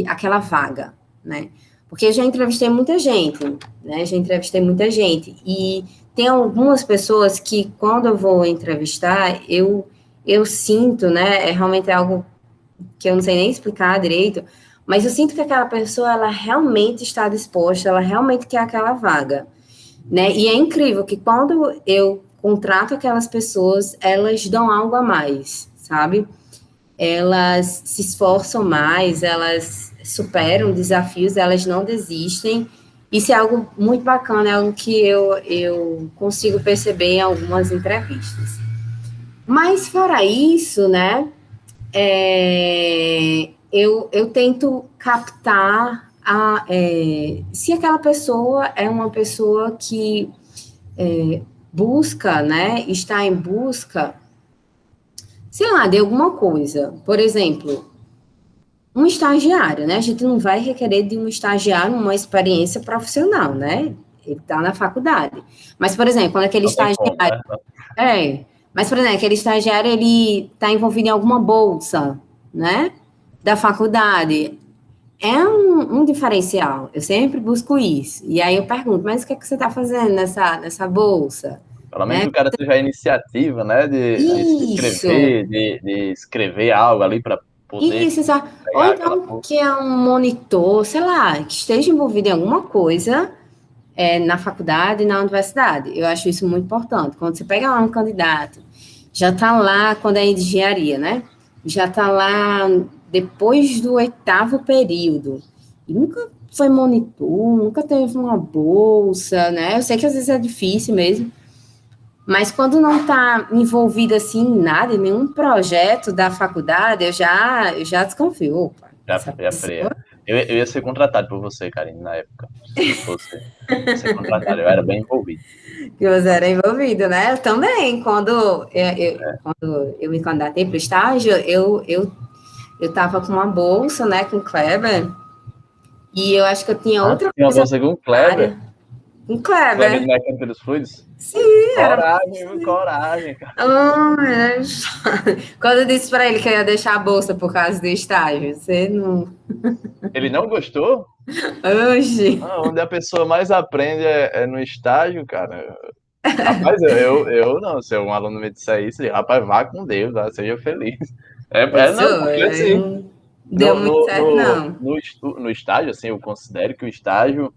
aquela vaga, né? Porque eu já entrevistei muita gente, né? Já entrevistei muita gente. E tem algumas pessoas que, quando eu vou entrevistar, eu sinto, né? Realmente algo que eu não sei nem explicar direito, mas eu sinto que aquela pessoa, ela realmente está disposta, ela realmente quer aquela vaga, né? E é incrível que quando eu contrato aquelas pessoas, elas dão algo a mais, sabe? Elas se esforçam mais, elas superam desafios, elas não desistem. Isso é algo muito bacana, é algo que eu consigo perceber em algumas entrevistas. Mas, fora isso, né, eu tento captar se aquela pessoa é uma pessoa que busca, né, está em busca, sei lá, de alguma coisa. Por exemplo, um estagiário, né? A gente não vai requerer de um estagiário uma experiência profissional, né? Ele está na faculdade. Mas, por exemplo, quando aquele Não tem como, estagiário. né? Mas, por exemplo, aquele estagiário, ele está envolvido em alguma bolsa, né? Da faculdade. É um diferencial. Eu sempre busco isso. E aí eu pergunto, mas o que é que você está fazendo nessa bolsa? Pelo menos né? o cara teve a iniciativa, né, de se Isso, inscrever, de escrever algo ali para poder isso, sabe? Ou pegar aquela então que é um monitor, sei lá, que esteja envolvido em alguma coisa na faculdade e na universidade. Eu acho isso muito importante. Quando você pega lá um candidato, já está lá, quando é engenharia, né? Já está lá depois do 8º período. E nunca foi monitor, nunca teve uma bolsa, né? Eu sei que às vezes é difícil mesmo, mas quando não está envolvido assim em nada, em nenhum projeto da faculdade, eu já desconfio. Opa, essa já pessoa freia. Eu ia ser contratado por você, Karine, na época, se fosse ser contratado. Eu era bem envolvido. que você era envolvido, né? Eu também, quando eu me candidatei para o estágio, eu estava com uma bolsa, né, com o Kleber, e eu acho que eu tinha Ah, outra tinha uma coisa bolsa com o na Kleber. área. Com o Kleber de Kleber. Mecânica dos Fluidos. Sim, era. Coragem, viu? Coragem, cara. Ah, quando eu disse para ele que eu ia deixar a bolsa por causa do estágio, você não. Ele não gostou? Hoje. Ah, onde a pessoa mais aprende é no estágio, cara. Rapaz, eu não, se um aluno me disser isso, rapaz, vá com Deus, tá? Seja feliz. Não, Pessoa, porque assim, não deu muito certo, não. no estágio, assim, eu considero que o estágio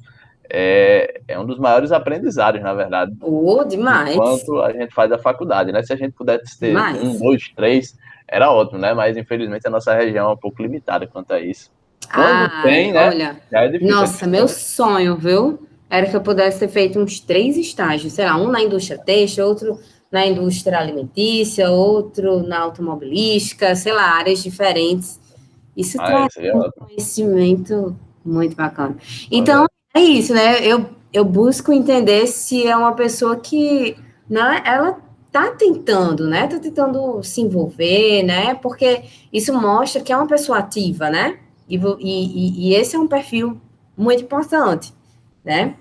é um dos maiores aprendizados, na verdade, Oh, demais. enquanto a gente faz a faculdade, né? Se a gente pudesse ter um, Demais. dois, três, era ótimo, né? Mas infelizmente a nossa região é um pouco limitada quanto a isso. Quando Ai, tem, né? olha, Já é nossa, difícil meu também. sonho, viu? Era que eu pudesse ter feito uns 3 estágios, sei lá, um na indústria têxtil, outro na indústria alimentícia, outro na automobilística, sei lá, áreas diferentes. Isso Ah, traz seria um ótimo. conhecimento muito bacana. Pois Então, é. é isso, né? Eu busco entender se é uma pessoa que, né, ela tá tentando, né? Tá tentando se envolver, né? Porque isso mostra que é uma pessoa ativa, né? E esse é um perfil muito importante, né?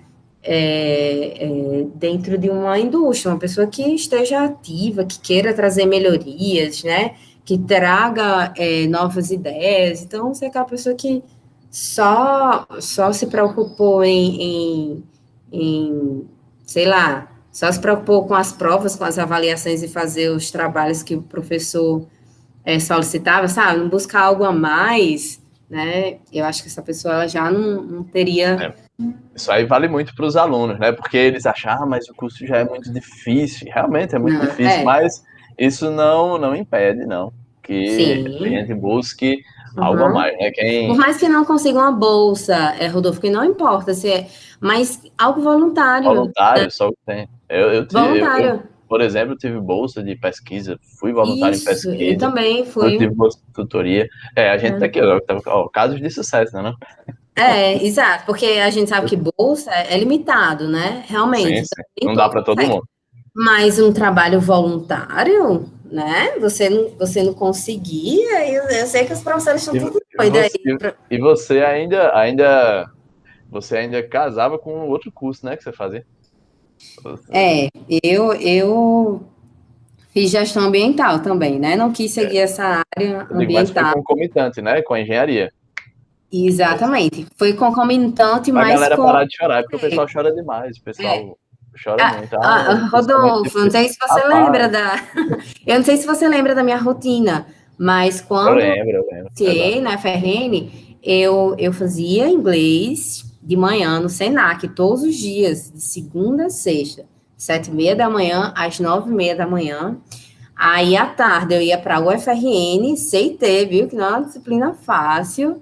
Dentro de uma indústria, uma pessoa que esteja ativa, que queira trazer melhorias, né? Que traga novas ideias. Então, você é aquela pessoa que só se preocupou sei lá, só se preocupou com as provas, com as avaliações e fazer os trabalhos que o professor solicitava, sabe? Não buscar algo a mais, né? Eu acho que essa pessoa ela já não teria. É. Isso aí vale muito para os alunos, né? Porque eles acham, mas o curso já é muito difícil. Realmente é muito Não, difícil, mas isso não impede, não, que a sim. gente busque algo a Uhum. mais, né? Por mais que não consiga uma bolsa, Rodolfo, que não importa se mas algo voluntário, Voluntário, só o que tem. voluntário. Por exemplo, tive bolsa de pesquisa, fui voluntário em Isso, eu pesquisa, também eu fui. tive bolsa de tutoria. A gente tá aqui, ó, casos de sucesso, né? Não? Exato, porque a gente sabe que bolsa é limitado, né? Realmente, Sim, então, sim. nem Não dá todo para todo consegue. mundo. Mas um trabalho voluntário, né? Você não conseguia, eu sei que os professores estão E, tudo e doidos você, aí. e você você ainda casava com outro curso, né, que você fazia? É, eu fiz gestão ambiental também, né? Não quis seguir essa área Eu digo, mas foi ambiental. concomitante, né, com a engenharia. Exatamente. Foi concomitante, Pra mas galera com. parar de chorar, porque o pessoal chora demais, o É, pessoal chora muito. Isso é muito Rodolfo, não difícil. sei se você lembra Rapaz, da. Eu não sei se você lembra da minha rotina, mas quando eu lembro, exato. iniciei na FRN, eu fazia inglês de manhã no Senac, todos os dias, de segunda a sexta, 7h30 da manhã às 9h30 da manhã. Aí, à tarde, eu ia para a UFRN, CIT, viu? Que não é uma disciplina fácil.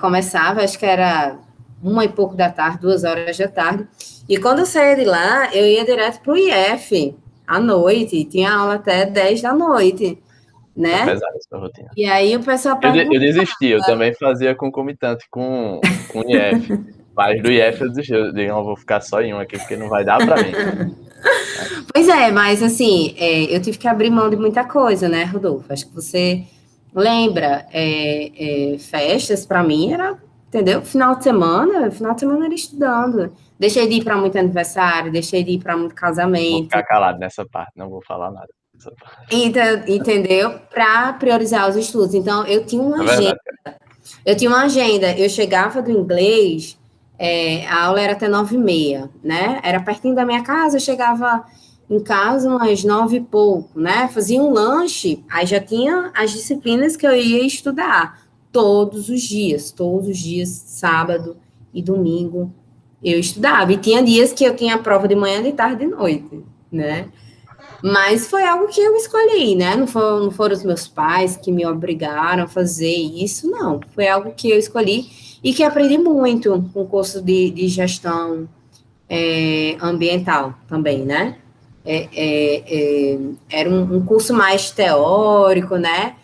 Começava, acho que era 1h e pouco da tarde, 2 horas da tarde. E quando eu saía de lá, eu ia direto para o IF, à noite. Tinha aula até 10 da noite, Foi né? pesada essa rotina. E aí o pessoal Eu pergunta, desisti, eu também fazia concomitante com o IF. Mas do IF eu desisti, eu digo, não, vou ficar só em um aqui, porque não vai dar pra mim. pois é, mas assim, eu tive que abrir mão de muita coisa, né, Rodolfo? Acho que você lembra, festas para mim era, entendeu? Final de semana era estudando. Deixei de ir para muito aniversário, deixei de ir para muito Vou casamento, ficar calado nessa parte, não vou falar nada. Nessa parte. entendeu? Para priorizar os estudos. Então, É verdade, cara. eu tinha uma agenda, eu chegava do inglês, a aula era até 9h30, né? Era pertinho da minha casa, eu chegava em casa umas 9 e pouco, né? Fazia um lanche, aí já tinha as disciplinas que eu ia estudar todos os dias, sábado e domingo, eu estudava. E tinha dias que eu tinha prova de manhã, de tarde e de noite, né? Mas foi algo que eu escolhi, né? Não foram os meus pais que me obrigaram a fazer isso, não. Foi algo que eu escolhi e que aprendi muito com o curso de gestão ambiental também, né? Era um curso mais teórico, né?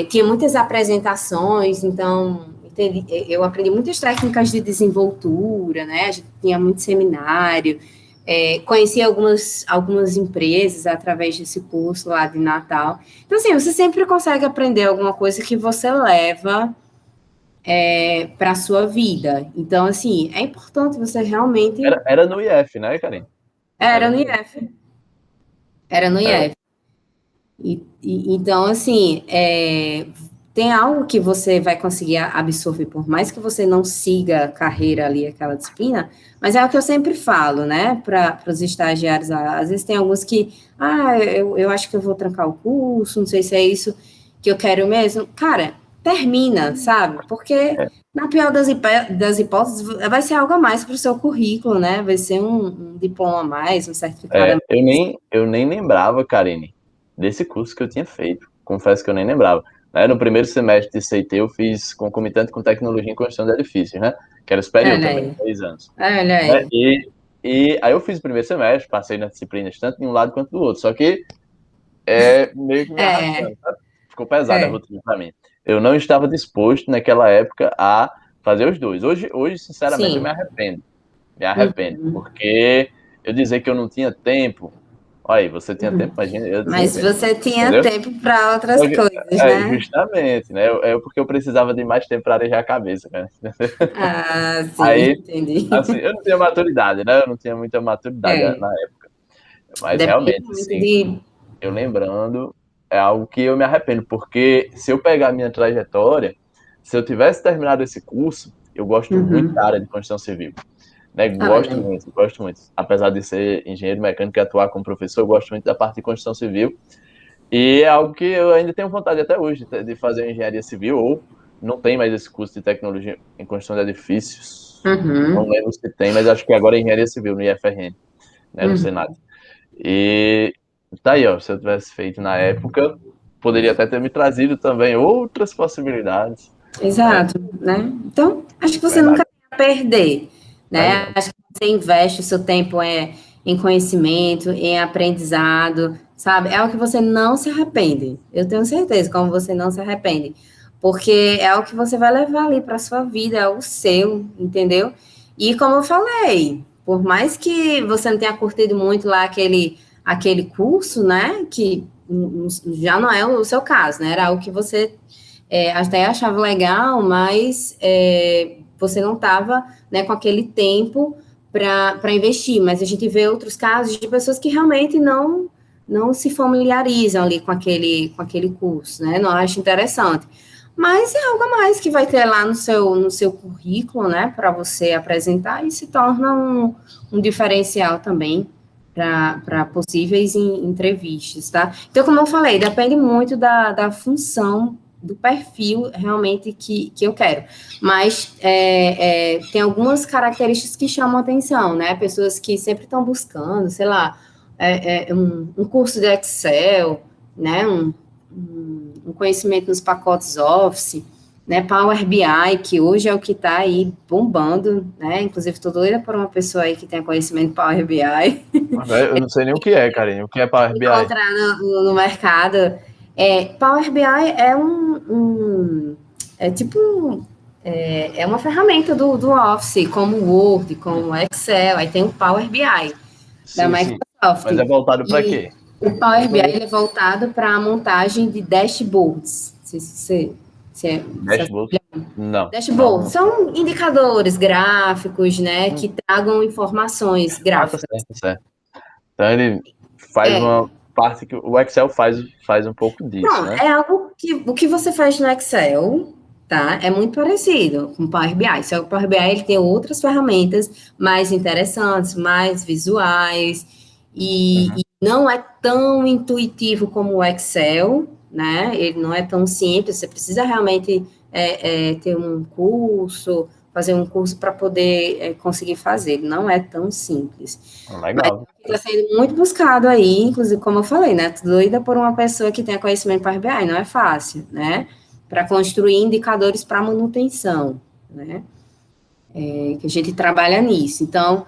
Tinha muitas apresentações, então eu aprendi muitas técnicas de desenvoltura, né? A gente tinha muito seminário, conheci algumas empresas através desse curso lá de Natal. Então, assim, você sempre consegue aprender alguma coisa que você leva para a sua vida. Então, assim, é importante você realmente. Era no IF, né, Karine? Era Era no no IF. IF, era no É, IF. Então, assim, tem algo que você vai conseguir absorver, por mais que você não siga a carreira ali, aquela disciplina, mas é o que eu sempre falo, né, para os estagiários. Às vezes tem alguns que, eu acho que eu vou trancar o curso, não sei se é isso que eu quero mesmo. Cara, termina, sabe? Porque, é. na pior das hipóteses, vai ser algo a mais para o seu currículo, né? Vai ser um diploma a mais, um certificado a mais. Eu nem lembrava, Karine, desse curso que eu tinha feito. Confesso que eu nem lembrava. Né, no primeiro semestre de CT, eu fiz concomitante com tecnologia em construção de edifícios, né? Que era superior Olha também, aí, 3 anos. olha Né? aí. E aí eu fiz o primeiro semestre, passei nas disciplinas tanto de um lado quanto do outro. Só que meio que me É, arrastando, sabe? Ficou pesada a é. rotina para mim. Eu não estava disposto naquela época a fazer os dois. Hoje, sinceramente, eu me Sim. arrependo. Me arrependo, Uhum. porque eu dizer que eu não tinha tempo. Olha aí, você tinha tempo, imagina, eu tinha Mas tempo, você tinha entendeu? tempo para outras Só que- coisas, né? Justamente, né? Porque eu precisava de mais tempo para arejar a cabeça, né? Ah, sim, Aí, entendi. assim, eu não tinha maturidade, né? Eu não tinha muita maturidade É, na época. Mas depende realmente, muito assim, de. eu lembrando, é algo que eu me arrependo, porque se eu pegar a minha trajetória, se eu tivesse terminado esse curso, eu gosto muito Uhum. da área de construção civil. Né? Olha Gosto aí. muito, gosto muito. Apesar de ser engenheiro mecânico e atuar como professor, eu gosto muito da parte de construção civil. E é algo que eu ainda tenho vontade até hoje de fazer engenharia civil, ou não tem mais esse curso de tecnologia em construção de edifícios. Não Uhum. lembro se tem, mas acho que agora é engenharia civil no IFRN, né, no Uhum. Senado. E tá aí, ó, se eu tivesse feito na época, poderia até ter me trazido também outras possibilidades, né? Exato, né? Então, acho que você nunca Verdade, tem a perder, né? verdade. Acho que você investe o seu tempo em conhecimento, em aprendizado, sabe? É o que você não se arrepende. Eu tenho certeza como você não se arrepende, porque é o que você vai levar ali para sua vida, é o seu, entendeu? E como eu falei, por mais que você não tenha curtido muito lá aquele curso, né? Que já não é o seu caso, né? Era algo que você até achava legal, mas você não estava, né, com aquele tempo para investir. Mas a gente vê outros casos de pessoas que realmente não se familiarizam ali com aquele curso, né? Não acho interessante. Mas é algo a mais que vai ter lá no seu currículo, né, para você apresentar e se torna um diferencial também para possíveis entrevistas, tá? Então, como eu falei, depende muito da função do perfil realmente que eu quero. Mas tem algumas características que chamam atenção, né? Pessoas que sempre estão buscando, sei lá, um curso de Excel, né? Um conhecimento nos pacotes Office, né? Power BI, que hoje é o que está aí bombando, né? Inclusive, estou doida por uma pessoa aí que tenha conhecimento de Power BI. Eu não sei nem o que é, Karine. O que é Power BI? Encontrar no mercado. Power BI é tipo uma ferramenta do Office, como o Word, como o Excel, aí tem o Power BI da Sim, sim. Microsoft. Mas é voltado para E quê? o Nem Power BI conheço. ele é voltado para a montagem de dashboards. Se Dashboard? Não, não, dashboards não. são indicadores gráficos, né, que tragam informações Ah, tá gráficas. certo, tá certo. Então ele faz É, uma parte que o Excel faz um pouco disso, Pronto, né? é algo que o que você faz no Excel, tá? É muito parecido com o Power BI. Só que o Power BI ele tem outras ferramentas mais interessantes, mais visuais. e não é tão intuitivo como o Excel, né? Ele não é tão simples, você precisa realmente ter um curso, fazer um curso para poder conseguir fazer, ele não é tão simples. Legal. Está sendo muito buscado aí, inclusive, como eu falei, né? Tô doida por uma pessoa que tenha conhecimento para BI, não é fácil, né? Para construir indicadores para manutenção, né? Que a gente trabalha nisso. Então,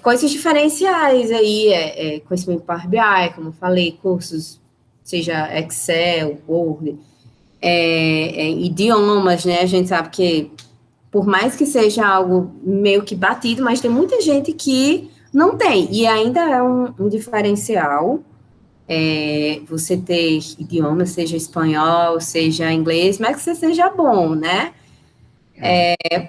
coisas diferenciais aí, conhecimento Power BI, como eu falei, cursos, seja Excel, Word, idiomas, né? A gente sabe que, por mais que seja algo meio que batido, mas tem muita gente que não tem, e ainda é um diferencial você ter idiomas, seja espanhol, seja inglês, mas que você seja bom, né?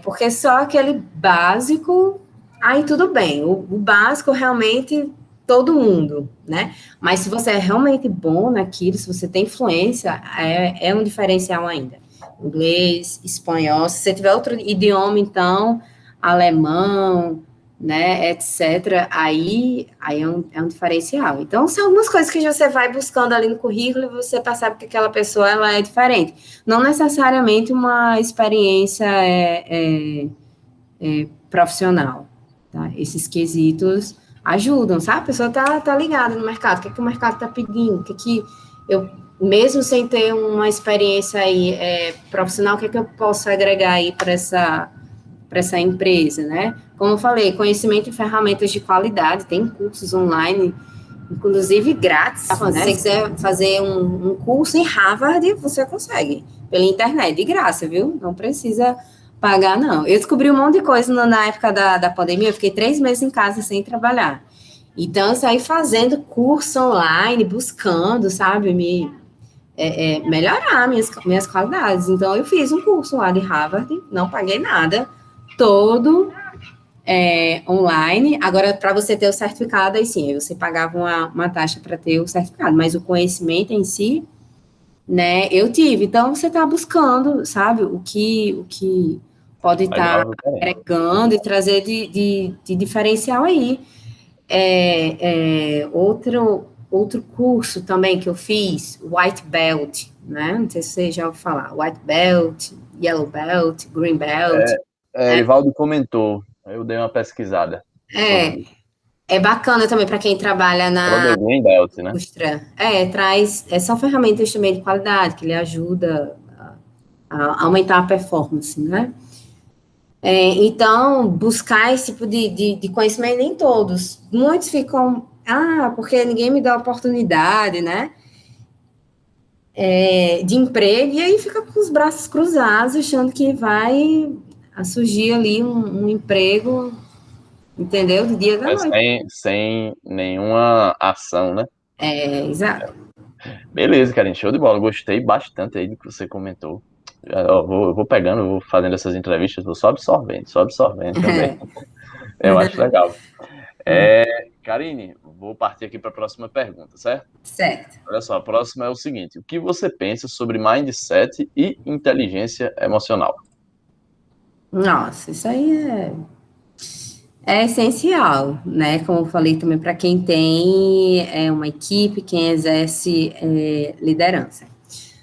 Porque só aquele básico, aí tudo bem. O básico realmente todo mundo, né? Mas se você é realmente bom naquilo, se você tem influência, é um diferencial ainda. Inglês, espanhol, se você tiver outro idioma, então, alemão, né, etc., aí é um diferencial. Então, são algumas coisas que você vai buscando ali no currículo e você percebe que aquela pessoa, ela é diferente. Não necessariamente uma experiência profissional, tá? Esses quesitos ajudam, sabe? A pessoa tá ligada no mercado, o que o mercado tá pedindo, o que eu, mesmo sem ter uma experiência aí profissional, o que eu posso agregar aí para essa empresa, né? Como eu falei, conhecimento e ferramentas de qualidade, tem cursos online, inclusive grátis, né? Se você quiser fazer um curso em Harvard, você consegue, pela internet, de graça, viu? Não precisa pagar, não. Eu descobri um monte de coisa na época da pandemia, eu fiquei 3 meses em casa sem trabalhar. Então, eu saí fazendo curso online, buscando, sabe, melhorar minhas qualidades. Então, eu fiz um curso lá de Harvard, não paguei nada, todo online. Agora, para você ter o certificado, aí sim, aí você pagava uma taxa para ter o certificado, mas o conhecimento em si, né, eu tive. Então, você está buscando, sabe, o que pode estar Legal, Karine. agregando e trazer de diferencial aí. Outro curso também que eu fiz, White Belt, né? Não sei se você já ouviu falar. White Belt, Yellow Belt, Green Belt. Erivaldo comentou, eu dei uma pesquisada É, sobre é bacana também para quem trabalha falou na do Green Belt, né? indústria. São ferramentas também de qualidade que lhe ajuda a aumentar a performance, né? Então, buscar esse tipo de conhecimento, nem todos. Muitos ficam, porque ninguém me dá oportunidade, né? De emprego, e aí fica com os braços cruzados, achando que vai surgir ali um emprego, entendeu? Do dia da noite. Sem nenhuma ação, né? Exato. Beleza, Karine, show de bola. Gostei bastante aí do que você comentou. Eu vou pegando, eu vou fazendo essas entrevistas, vou só absorvendo também. Eu acho legal. Karine, vou partir aqui para a próxima pergunta, certo? Certo. Olha só, a próxima é o seguinte: o que você pensa sobre mindset e inteligência emocional? Nossa, isso aí é essencial, né? Como eu falei também, para quem tem uma equipe, quem exerce liderança.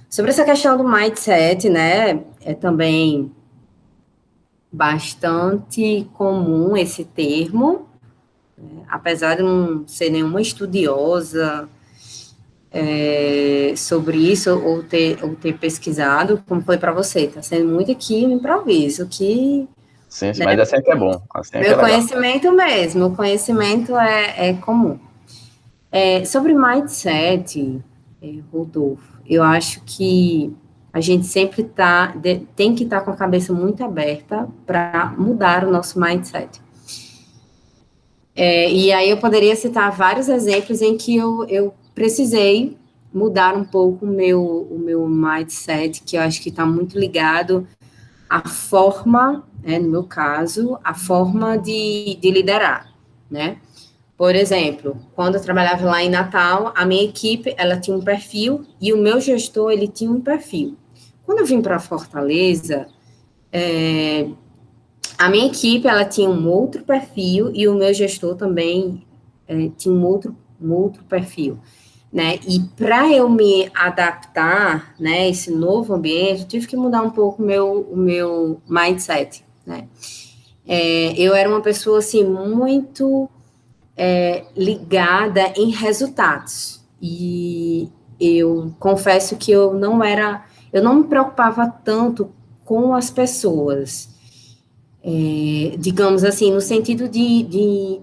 Sobre essa questão do mindset, né? É também bastante comum esse termo, apesar de não ser nenhuma estudiosa sobre isso ou ter pesquisado, como foi para você, está sendo muito aqui no improviso, que Sim, sim, mas assim é que é bom, assim é que é meu legal. conhecimento mesmo, o conhecimento é comum. Sobre mindset, Rodolfo, eu acho que a gente sempre tem que estar com a cabeça muito aberta para mudar o nosso mindset. E aí eu poderia citar vários exemplos em que eu precisei mudar um pouco o meu mindset, que eu acho que está muito ligado à forma, né, no meu caso, a forma de liderar, né? Por exemplo, quando eu trabalhava lá em Natal, a minha equipe, ela tinha um perfil e o meu gestor, ele tinha um perfil. Quando eu vim para Fortaleza, a minha equipe, ela tinha um outro perfil e o meu gestor também tinha um outro perfil, né? E para eu me adaptar, né, esse novo ambiente, eu tive que mudar um pouco o meu mindset, né? Eu era uma pessoa, assim, muito ligada em resultados. E eu confesso que eu não me preocupava tanto com as pessoas. Digamos assim, no sentido de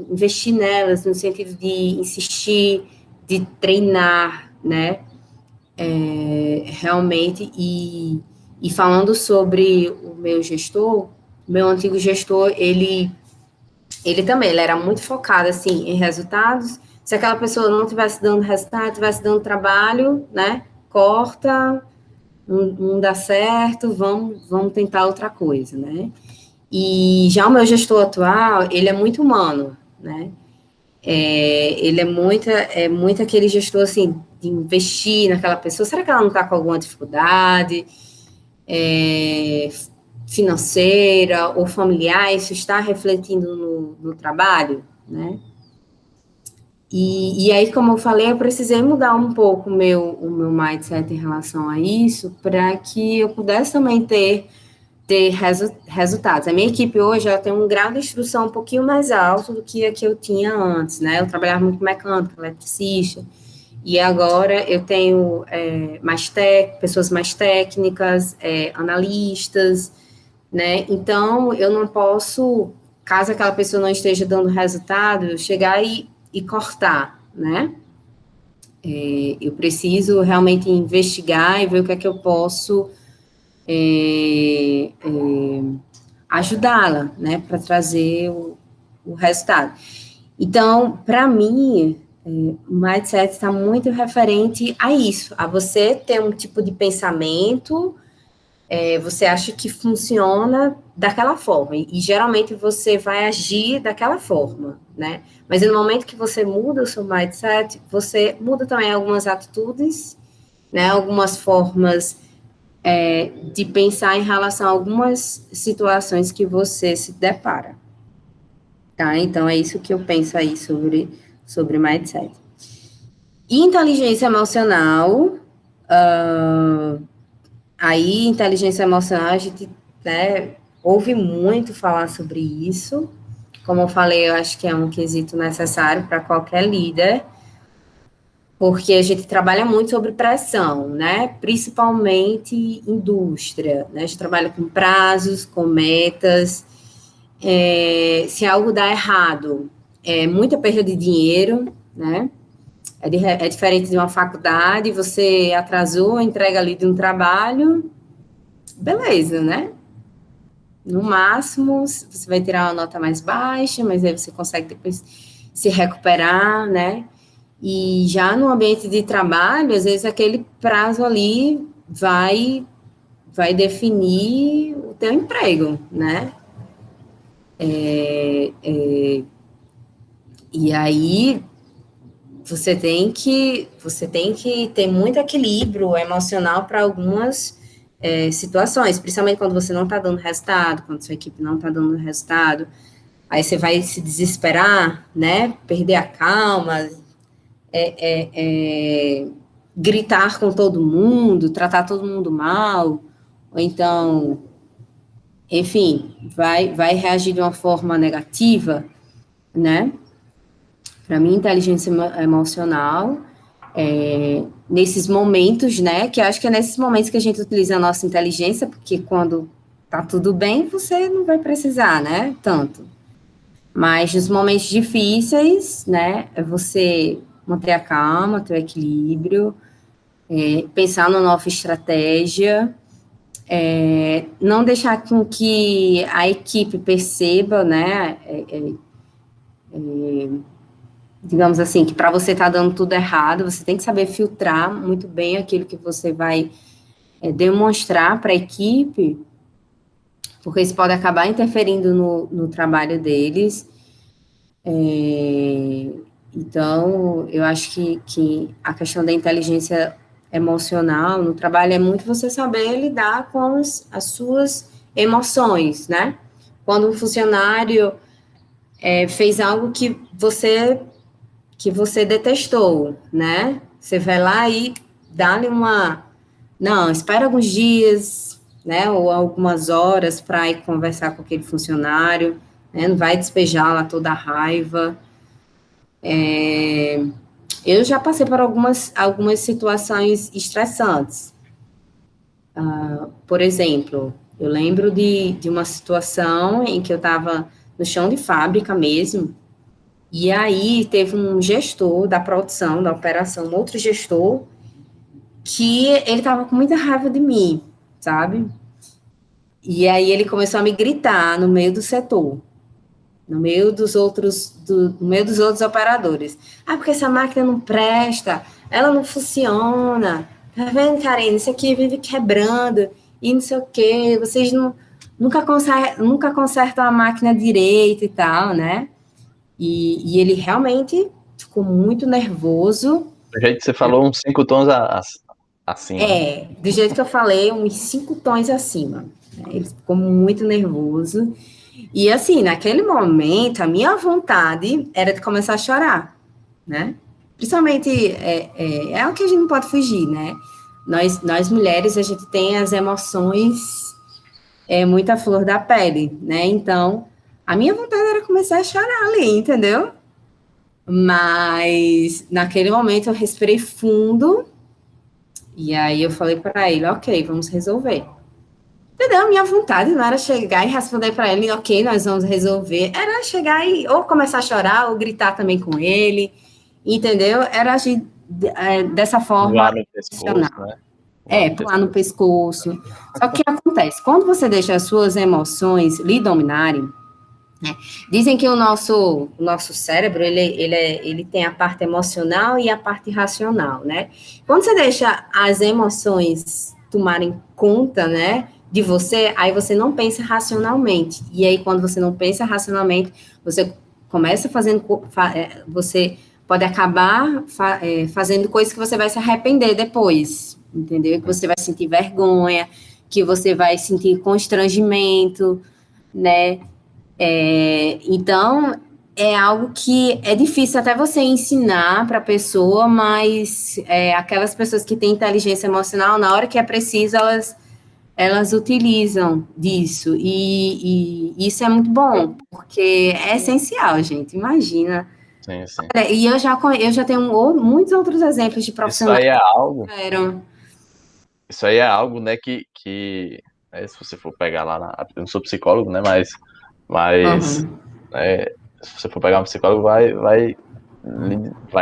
investir nelas, no sentido de insistir, de treinar, né? Realmente, e falando sobre o meu antigo gestor, ele também, ele era muito focado, assim, em resultados. Se aquela pessoa não estivesse dando resultado, estivesse dando trabalho, né? Corta, não dá certo, vamos tentar outra coisa, né? E já o meu gestor atual, ele é muito humano, né? Ele é muito aquele gestor, assim, de investir naquela pessoa. Será que ela não está com alguma dificuldade financeira ou familiar? Isso está refletindo no trabalho, né? E aí, como eu falei, eu precisei mudar um pouco o meu mindset em relação a isso, para que eu pudesse também ter resultados. A minha equipe hoje ela tem um grau de instrução um pouquinho mais alto do que a que eu tinha antes, né? Eu trabalhava muito mecânica, eletricista, e agora eu tenho pessoas mais técnicas, analistas, né? Então, eu não posso, caso aquela pessoa não esteja dando resultado, eu chegar e cortar, né? Eu preciso realmente investigar e ver o que é que eu posso ajudá-la, né, para trazer o resultado. Então, para mim, o mindset está muito referente a isso, a você ter um tipo de pensamento, você acha que funciona daquela forma, e geralmente você vai agir daquela forma, né? Mas no momento que você muda o seu mindset, você muda também algumas atitudes, né, algumas formas de pensar em relação a algumas situações que você se depara, tá? Então, é isso que eu penso aí sobre mindset. E inteligência emocional, aí, inteligência emocional, a gente, né, ouve muito falar sobre isso. Como eu falei, eu acho que é um quesito necessário para qualquer líder, porque a gente trabalha muito sobre pressão, né? Principalmente indústria, né? A gente trabalha com prazos, com metas. Se algo dá errado, é muita perda de dinheiro, né? É diferente de uma faculdade, você atrasou a entrega ali de um trabalho, beleza, né? No máximo, você vai tirar uma nota mais baixa, mas aí você consegue depois se recuperar, né? E já no ambiente de trabalho, às vezes aquele prazo ali vai definir o teu emprego, né? E aí você tem que ter muito equilíbrio emocional para algumas situações, principalmente quando você não está dando resultado, quando sua equipe não está dando resultado, aí você vai se desesperar, né? Perder a calma, gritar com todo mundo, tratar todo mundo mal, ou então, enfim, vai reagir de uma forma negativa, né? Para mim, inteligência emocional, nesses momentos, né? Que eu acho que é nesses momentos que a gente utiliza a nossa inteligência, porque quando tá tudo bem, você não vai precisar, né? Tanto. Mas nos momentos difíceis, né? É você manter a calma, ter o equilíbrio, pensar na nova estratégia, não deixar com que a equipe perceba, né? Digamos assim, que para você estar dando tudo errado, você tem que saber filtrar muito bem aquilo que você vai demonstrar para a equipe, porque isso pode acabar interferindo no trabalho deles. Então, eu acho que a questão da inteligência emocional no trabalho é muito você saber lidar com as suas emoções, né? Quando um funcionário fez algo que você que você detestou, né? Você vai lá e dá-lhe uma... Não, espera alguns dias, né? Ou algumas horas para ir conversar com aquele funcionário, né? Não vai despejar lá toda a raiva. Eu já passei por algumas situações estressantes. Por exemplo, eu lembro de uma situação em que eu estava no chão de fábrica mesmo, e aí teve um gestor da produção, da operação, um outro gestor, que ele estava com muita raiva de mim, sabe? E aí ele começou a me gritar no meio do setor, no meio dos outros operadores. Ah, porque essa máquina não presta, ela não funciona. Tá vendo, Karine? Isso aqui vive quebrando e não sei o quê. Vocês nunca consertam a máquina direito e tal, né? E ele realmente ficou muito nervoso. Do jeito que você falou, uns 5 tons acima. Do jeito que eu falei, uns 5 tons acima. Né? Ele ficou muito nervoso. E assim, naquele momento, a minha vontade era de começar a chorar, né? Principalmente, é o que a gente não pode fugir, né? Nós mulheres, a gente tem as emoções muito à flor da pele, né? Então, a minha vontade era começar a chorar ali, entendeu? Mas, naquele momento, eu respirei fundo e aí eu falei para ele, ok, vamos resolver. Entendeu? A minha vontade não era chegar e responder para ele, ok, nós vamos resolver. Era chegar e ou começar a chorar ou gritar também com ele, entendeu? Era agir dessa forma Voar no pescoço, emocional. né? Voar no Pular no pescoço. pescoço. Só que o que acontece? Quando você deixa as suas emoções lhe dominarem, né? Dizem que o nosso cérebro, ele tem a parte emocional e a parte racional, né? Quando você deixa as emoções tomarem conta, né, de você, aí você não pensa racionalmente. E aí, quando você não pensa racionalmente, você começa você pode acabar fazendo coisas que você vai se arrepender depois, entendeu? Que você vai sentir vergonha, que você vai sentir constrangimento, né? Então, é algo que é difícil até você ensinar para a pessoa, mas aquelas pessoas que têm inteligência emocional, na hora que é preciso, elas utilizam disso. E isso é muito bom, porque é essencial, gente. Imagina. Sim, sim. Olha, e eu já tenho muitos outros exemplos de Isso profissionais aí é algo, que eram. isso aí é algo, né, que né, se você for pegar lá eu não sou psicólogo, né, mas Uhum. né, se você for pegar um psicólogo, vai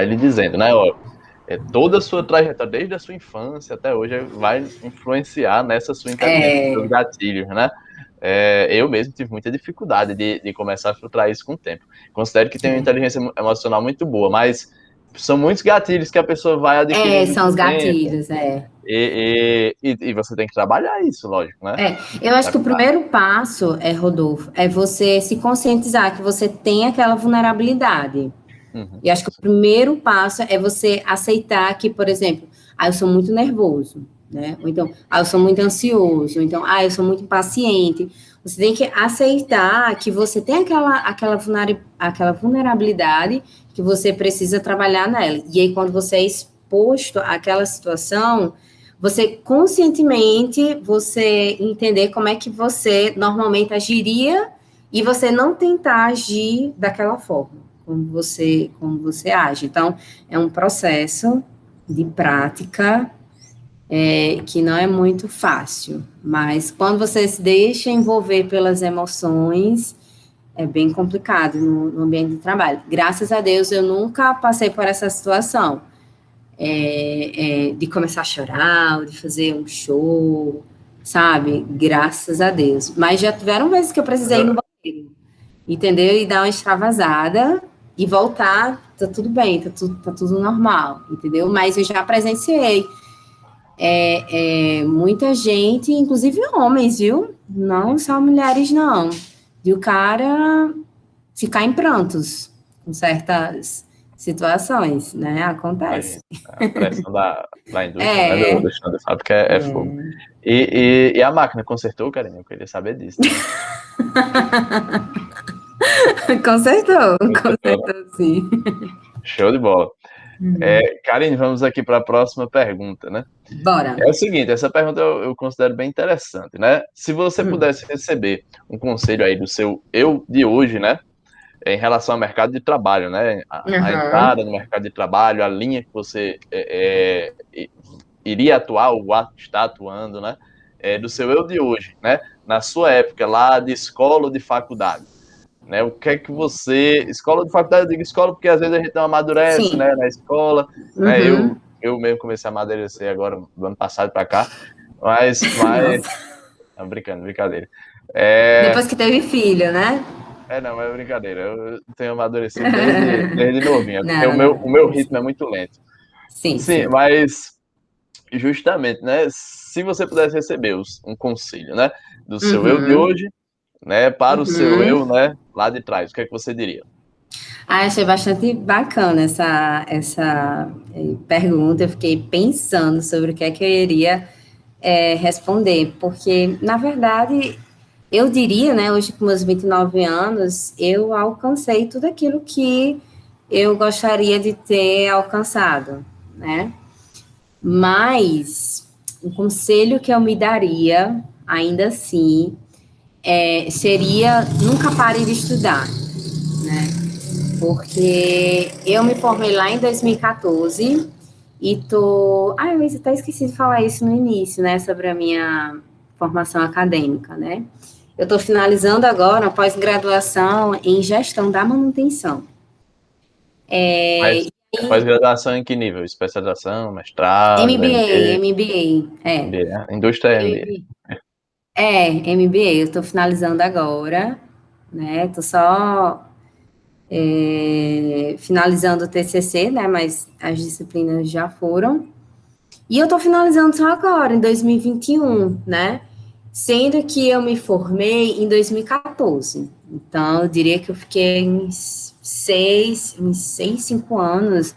lhe dizendo, né, ó, toda a sua trajetória, desde a sua infância até hoje, vai influenciar nessa sua inteligência, nos seus gatilhos, né? Eu mesmo tive muita dificuldade de começar a filtrar isso com o tempo. Considero que tenho uma inteligência emocional muito boa, mas são muitos gatilhos que a pessoa vai adquirindo São com os o tempo. gatilhos. E você tem que trabalhar isso, lógico, né? Eu acho que o primeiro passo, Rodolfo, é você se conscientizar que você tem aquela vulnerabilidade. Uhum. E acho que o primeiro passo é você aceitar que, por exemplo, eu sou muito nervoso, né? Ou então, eu sou muito ansioso, ou então, eu sou muito impaciente. Você tem que aceitar que você tem aquela vulnerabilidade que você precisa trabalhar nela. E aí, quando você é exposto àquela situação, você conscientemente, você entender como é que você normalmente agiria e você não tentar agir daquela forma como você age. Então, é um processo de prática que não é muito fácil, mas quando você se deixa envolver pelas emoções, é bem complicado no ambiente de trabalho. Graças a Deus, eu nunca passei por essa situação de começar a chorar, ou de fazer um show, sabe? Graças a Deus. Mas já tiveram vezes que eu precisei ir no banheiro, entendeu? E dar uma extravasada e voltar, tá tudo bem, tá tudo normal, entendeu? Mas eu já presenciei muita gente, inclusive homens, viu? Não só mulheres, não. De o cara ficar em prantos com certas situações, né? Acontece. Imagina, a pressão da indústria, né, É, do chão de fábrica é fogo. E a máquina consertou, Karine? Eu queria saber disso também. consertou, Consertou, né? consertou sim. Show de bola. Uhum. Karine, vamos aqui para a próxima pergunta, né? Bora. É o seguinte, essa pergunta eu considero bem interessante, né? Se você Hum. pudesse receber um conselho aí do seu eu de hoje, né? Em relação ao mercado de trabalho, né? A Aham. entrada no mercado de trabalho, a linha que você iria atuar ou está atuando, né? Do seu eu de hoje, né? Na sua época lá de escola ou de faculdade, né? O que é que você... Escola ou de faculdade, eu digo escola porque às vezes a gente não amadurece, Sim. né? Na escola, né? Uhum. Eu mesmo comecei a amadurecer agora, do ano passado para cá, mas... Nossa. Não, brincando, brincadeira. É, Depois que teve filho, né? não, é brincadeira. Eu tenho amadurecido desde novinho, é porque Não, o meu não. ritmo é muito lento. Sim, Sim, sim. mas justamente, né? Se você pudesse receber um conselho, né? Do seu eu de Uhum. hoje, né? Para o seu eu, Uhum. né? Lá de trás, o que é que você diria? Ah, achei bastante bacana essa pergunta. Eu fiquei pensando sobre o que é que eu iria responder, porque, na verdade, eu diria, né, hoje com meus 29 anos, eu alcancei tudo aquilo que eu gostaria de ter alcançado, né? Mas um conselho que eu me daria, ainda assim, seria nunca pare de estudar, né? Porque eu me formei lá em 2014 e tô. Ah, eu até esqueci de falar isso no início, né? Sobre a minha formação acadêmica, né? Eu estou finalizando agora a pós-graduação em gestão da manutenção. Mas pós-graduação em que nível? Especialização, mestrado, MBA, MBA, MBA, MBA? Indústria é MBA. MBA, eu estou finalizando agora, né? Estou só finalizando o TCC, né? Mas as disciplinas já foram. E eu estou finalizando só agora, em 2021, né? Sendo que eu me formei em 2014. Então, eu diria que eu fiquei uns seis, 5 anos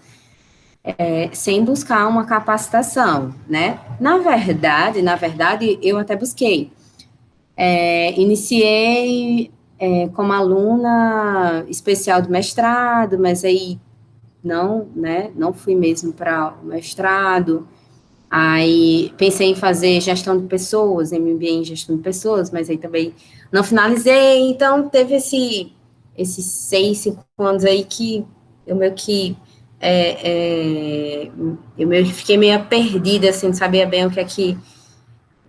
sem buscar uma capacitação, né? Na verdade, eu até busquei. Iniciei como aluna especial do mestrado, mas aí não, né? Não fui mesmo para o mestrado. Aí pensei em fazer gestão de pessoas, MBA em gestão de pessoas, mas aí também não finalizei. Então teve esses 6, 5 anos aí que eu meio que eu meio que fiquei meio perdida, assim, não sabia bem o que é que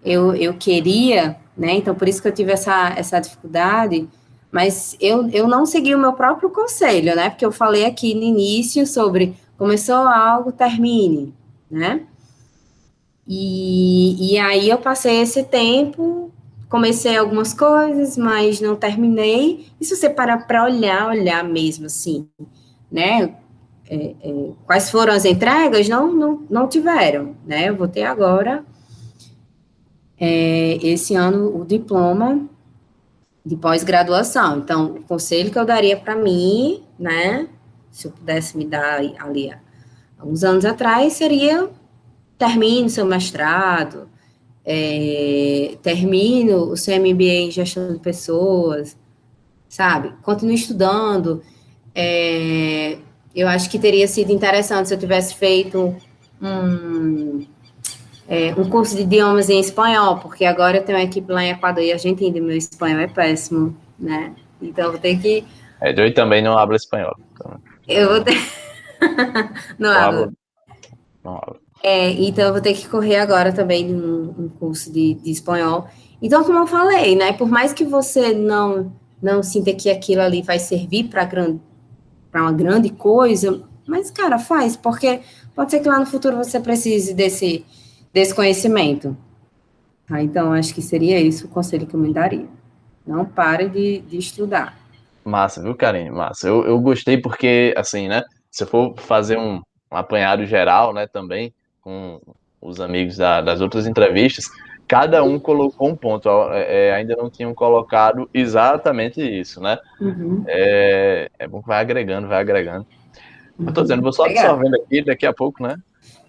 eu queria, né? Então por isso que eu tive essa dificuldade. Mas eu não segui o meu próprio conselho, né? Porque eu falei aqui no início sobre começou algo, termine, né? E aí eu passei esse tempo, comecei algumas coisas, mas não terminei. E se você parar para olhar mesmo assim, né? Quais foram as entregas? Não tiveram, né? Eu vou ter agora, esse ano, o diploma de pós-graduação. Então, o conselho que eu daria para mim, né? Se eu pudesse me dar ali há uns anos atrás, seria termine seu mestrado, termino o seu MBA em gestão de pessoas, sabe? Continue estudando. É, eu acho que teria sido interessante se eu tivesse feito um, um curso de idiomas em espanhol, porque agora eu tenho uma equipe lá em Equador e Argentina e meu espanhol é péssimo, né? Então eu vou ter que. Eu também não hablo espanhol. Então, Eu vou ter. Não não hablo. hablo, não hablo. Então eu vou ter que correr agora também um curso de espanhol. Então, como eu falei, né? Por mais que você não sinta que aquilo ali vai servir para uma grande coisa, mas, cara, faz, porque pode ser que lá no futuro você precise desse conhecimento. Tá? Então, acho que seria isso o conselho que eu me daria. Não pare de estudar. Massa, viu, Karine? Massa. Eu gostei porque, assim, né? Se eu for fazer um apanhado geral, né, também, com os amigos das outras entrevistas, cada um colocou um ponto. Ainda não tinham colocado exatamente isso, né? Uhum, É bom que vai agregando, vai agregando. Eu tô dizendo, uhum. vou só Legal. absorvendo aqui, daqui a pouco, né?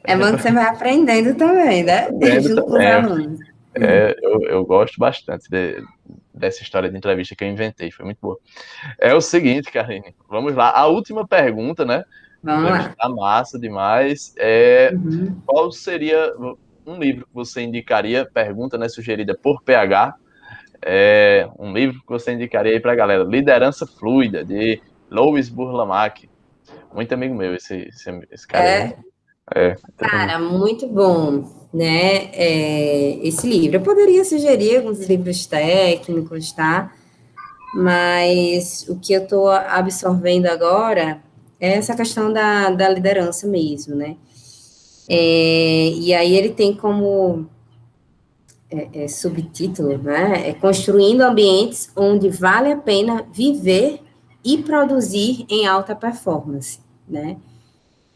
É bom que você vai aprendendo também, né? Aprendendo Junto com os também. alunos. Eu gosto bastante dessa história de entrevista que eu inventei, foi muito boa. É o seguinte, Karine, vamos lá. A última pergunta, né? Vamos lá. Tá massa demais. Qual seria um livro que você indicaria? Pergunta, né, sugerida por PH. Um livro que você indicaria aí pra galera. Liderança Fluida, de Lois Burlamack. Muito amigo meu, esse cara aí. Cara, muito bom, né? Esse livro. Eu poderia sugerir alguns livros técnicos, tá? Mas o que eu estou absorvendo agora é essa questão da liderança mesmo, né? E aí ele tem como subtítulo, né? Construindo ambientes onde vale a pena viver e produzir em alta performance, né?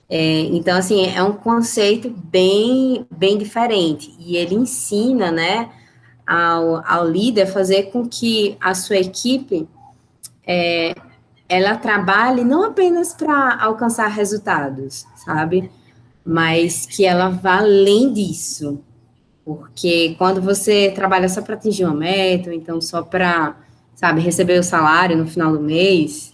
Então, assim, é um conceito bem diferente. E ele ensina, né, ao líder fazer com que a sua equipe ela trabalhe não apenas para alcançar resultados, sabe? Mas que ela vá além disso. Porque quando você trabalha só para atingir uma meta, ou então só para, sabe, receber o salário no final do mês,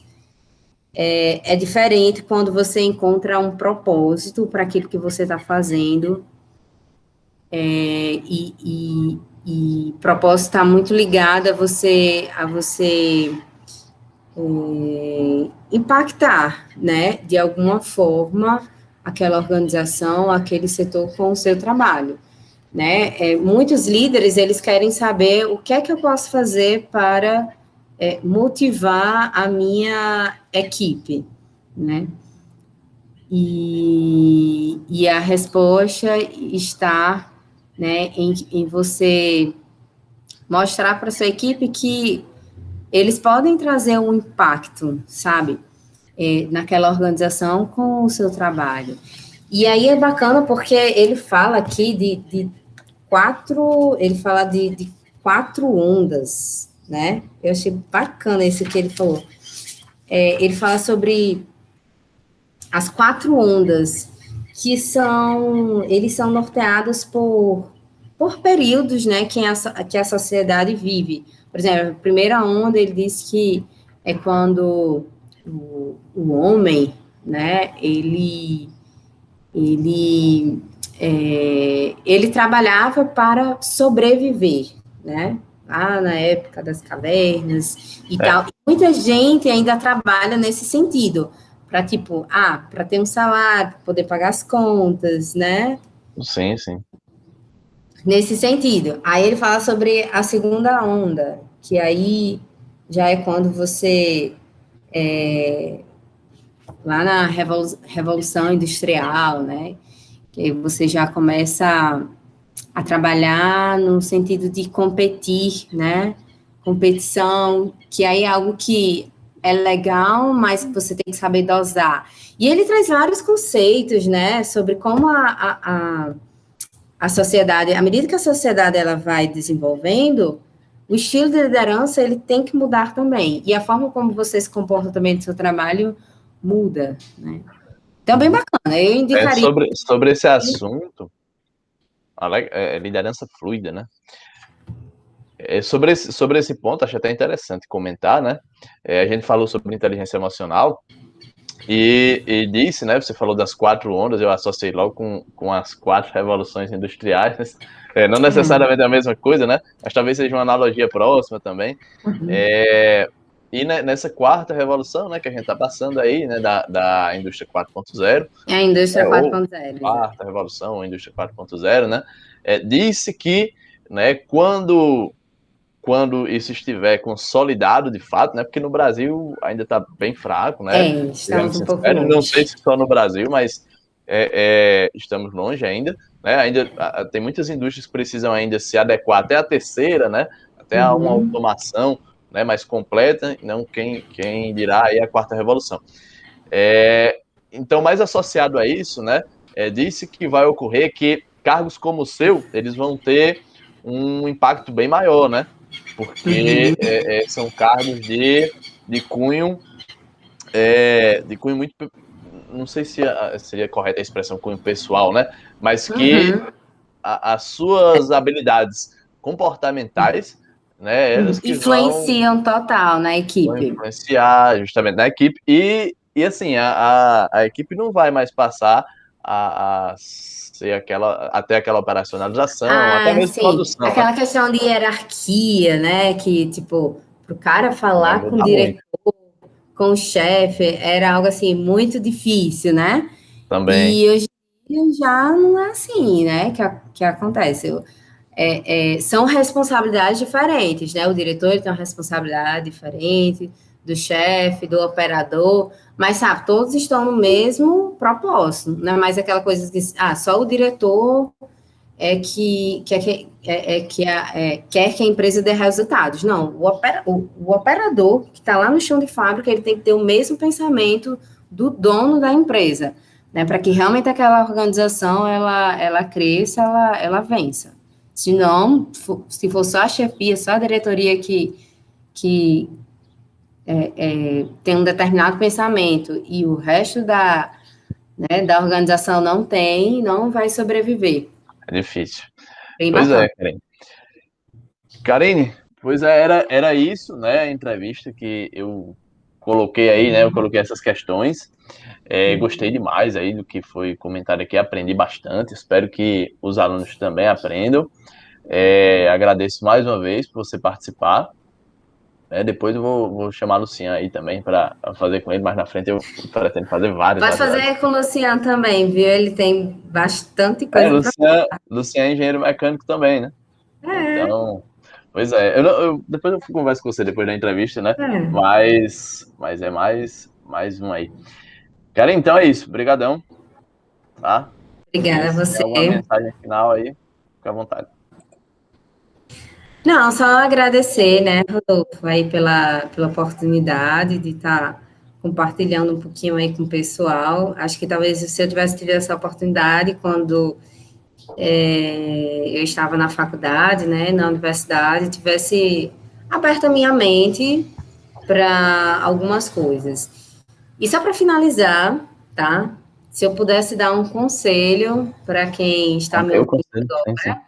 é diferente quando você encontra um propósito para aquilo que você está fazendo. E propósito está muito ligado a você impactar, né, de alguma forma, aquela organização, aquele setor com o seu trabalho, né? Muitos líderes, eles querem saber o que é que eu posso fazer para motivar a minha equipe, né? E a resposta está, né, em você mostrar para sua equipe que eles podem trazer um impacto, sabe, naquela organização com o seu trabalho. E aí é bacana porque ele fala aqui ele fala de 4 ondas, né? Eu achei bacana isso que ele falou. Ele fala sobre as 4 ondas eles são norteados por períodos, né, que a sociedade vive. Por exemplo, a primeira onda, ele diz que é quando o homem, né, ele trabalhava para sobreviver, né, lá na época das cavernas e tal. E muita gente ainda trabalha nesse sentido, para tipo, para ter um salário, para poder pagar as contas, né? Sim, sim. Nesse sentido. Aí ele fala sobre a segunda onda, que aí já é quando você, lá na Revolução Industrial, né? Que aí você já começa a trabalhar no sentido de competir, né? Competição, que aí é algo que é legal, mas que você tem que saber dosar. E ele traz vários conceitos, né? Sobre como a sociedade, à medida que a sociedade ela vai desenvolvendo, o estilo de liderança ele tem que mudar também. E a forma como você se comporta também no seu trabalho muda, né? Então, bem bacana. Eu indicaria. Sobre esse assunto, liderança fluida, né? Sobre esse ponto, acho até interessante comentar, né? A gente falou sobre inteligência emocional e disse, né? Você falou das 4 ondas, eu associei logo com as 4 revoluções industriais. Não necessariamente a mesma coisa, né? Mas talvez seja uma analogia próxima também. E nessa 4ª revolução, né, que a gente está passando aí, né, da indústria 4.0, A indústria ou 4.0. 4ª revolução, ou indústria 4.0, né, disse que, né, quando isso estiver consolidado de fato, né, porque no Brasil ainda está bem fraco, né, Estamos um pouco longe. Não sei longe. se só no Brasil, mas estamos longe ainda, né, ainda tem muitas indústrias que precisam ainda se adequar até a terceira, né, até a uma automação, né, mais completa, não quem dirá aí a 4ª revolução. Então, mais associado a isso, né, disse que vai ocorrer que cargos como o seu, eles vão ter um impacto bem maior, né, porque são cargos de cunho muito, não sei se seria correta a expressão cunho pessoal, né, mas que as suas habilidades comportamentais, né, elas que vão Influenciam total na equipe. influenciar justamente na equipe E assim, a equipe não vai mais passar a ser até aquela operacionalização, até Ah, mesmo sim. produção, né? Aquela questão de hierarquia, né? Que, tipo, pro cara Vai falar com o mudar muito diretor, com o chefe, era algo assim muito difícil, né? também. E hoje em dia já não é assim, né? Que acontece. São responsabilidades diferentes, né? O diretor ele tem uma responsabilidade diferente do chefe, do operador, mas sabe, todos estão no mesmo propósito, não é mais aquela coisa de só o diretor quer que a empresa dê resultados. Não, o operador que está lá no chão de fábrica, ele tem que ter o mesmo pensamento do dono da empresa, né, para que realmente aquela organização, ela cresça, ela vença. Se não, se for só a chefia, só a diretoria que tem um determinado pensamento e o resto da organização não tem, não vai sobreviver. É difícil. Bem Pois bacana. é, Karine. Karine, pois é, era isso, né? A entrevista que eu coloquei aí, né? Eu coloquei essas questões. Gostei demais aí do que foi comentado aqui, aprendi bastante. Espero que os alunos também aprendam. Agradeço mais uma vez por você participar. Depois eu vou chamar a Luciana aí também para fazer com ele. Mais na frente eu pretendo fazer vários, Pode vários, vários. fazer com o Luciano também, viu? Ele tem bastante coisa para. Luciana é engenheiro mecânico também, né? É, Então, pois é. Depois eu converso com você depois da entrevista, né? é. Mas é mais um aí. Cara, então é isso. Obrigadão, tá? E Obrigada a se tem você. alguma mensagem final aí, fica à vontade. Não, só agradecer, né, Rodolfo, aí pela oportunidade de estar compartilhando um pouquinho aí com o pessoal. Acho que talvez se eu tivesse tido essa oportunidade quando eu estava na faculdade, né, na universidade, tivesse aberto a minha mente para algumas coisas. E só para finalizar, tá? Se eu pudesse dar um conselho para quem está me Mantém o ouvindo conselho, sim, sim. agora,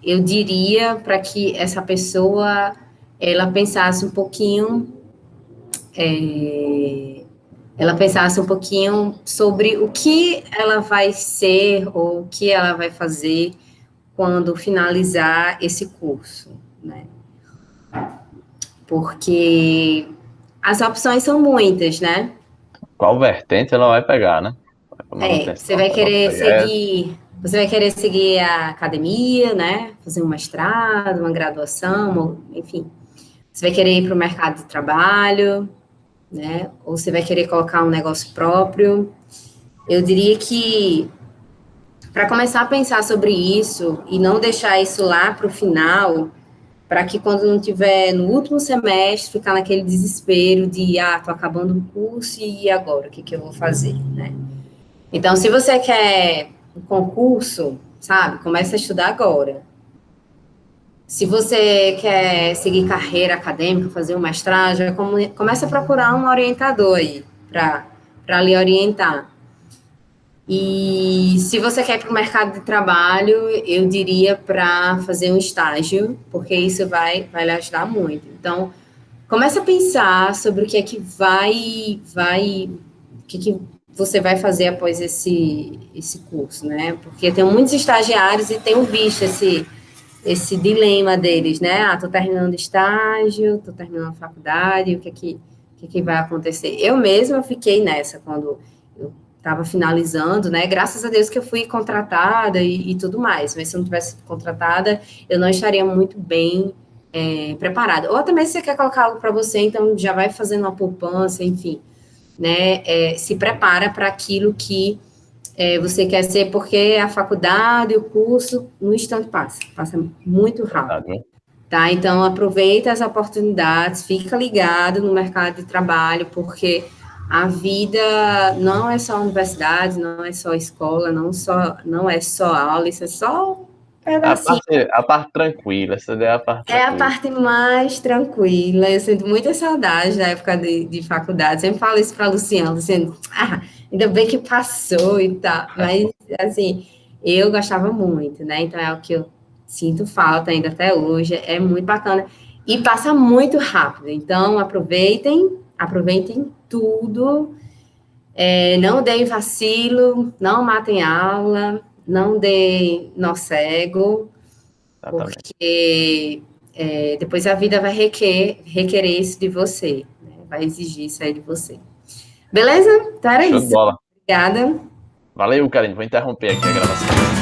eu diria para que essa pessoa ela pensasse um pouquinho, ela pensasse um pouquinho sobre o que ela vai ser ou o que ela vai fazer quando finalizar esse curso, né? Porque as opções são muitas, né? Qual vertente ela vai pegar, né? Vai para manutenção, vai para projeto. Você vai querer seguir a academia, né? Fazer um mestrado, uma graduação, enfim. Você vai querer ir para o mercado de trabalho, né? Ou você vai querer colocar um negócio próprio. Eu diria que para começar a pensar sobre isso e não deixar isso lá para o final, para que quando não tiver no último semestre, ficar naquele desespero de, tô acabando o curso e agora, o que que eu vou fazer, né? Então, se você quer um concurso, sabe, começa a estudar agora. Se você quer seguir carreira acadêmica, fazer um mestrado, já começa a procurar um orientador aí para lhe orientar. E se você quer ir para o mercado de trabalho, eu diria para fazer um estágio, porque isso vai lhe ajudar muito. Então, começa a pensar sobre o que é que o que você vai fazer após esse curso, né? Porque eu tenho muitos estagiários e tenho visto esse dilema deles, né? Tô terminando estágio, tô terminando a faculdade, o que vai acontecer? Eu mesma fiquei nessa quando eu estava finalizando, né? Graças a Deus que eu fui contratada e tudo mais, mas se eu não tivesse sido contratada, eu não estaria muito bem preparada. Ou até mesmo se você quer colocar algo para você, então já vai fazendo uma poupança, enfim, né? Se prepara para aquilo que você quer ser, porque a faculdade, o curso, no instante passa muito rápido, Verdade, né? tá? Então, aproveita as oportunidades, fica ligado no mercado de trabalho, porque a vida não é só universidade, não é só escola, não é só aula, isso é só um pedacinho. A parte tranquila, essa daí é a parte É a tranquila. parte mais tranquila. Eu sinto muita saudade da época de faculdade. Sempre falo isso para Luciano, Luciano, ainda bem que passou e tal. Mas, assim, eu gostava muito, né? Então, é o que eu sinto falta ainda até hoje. É muito bacana. E passa muito rápido. Então, aproveitem aproveitem tudo, não deem vacilo, não matem aula, não deem nó cego, porque depois a vida vai requerer isso de você, né? Vai exigir isso aí de você. Beleza? Então era Show isso. de bola. Obrigada. Valeu, Karine. Vou interromper aqui a gravação.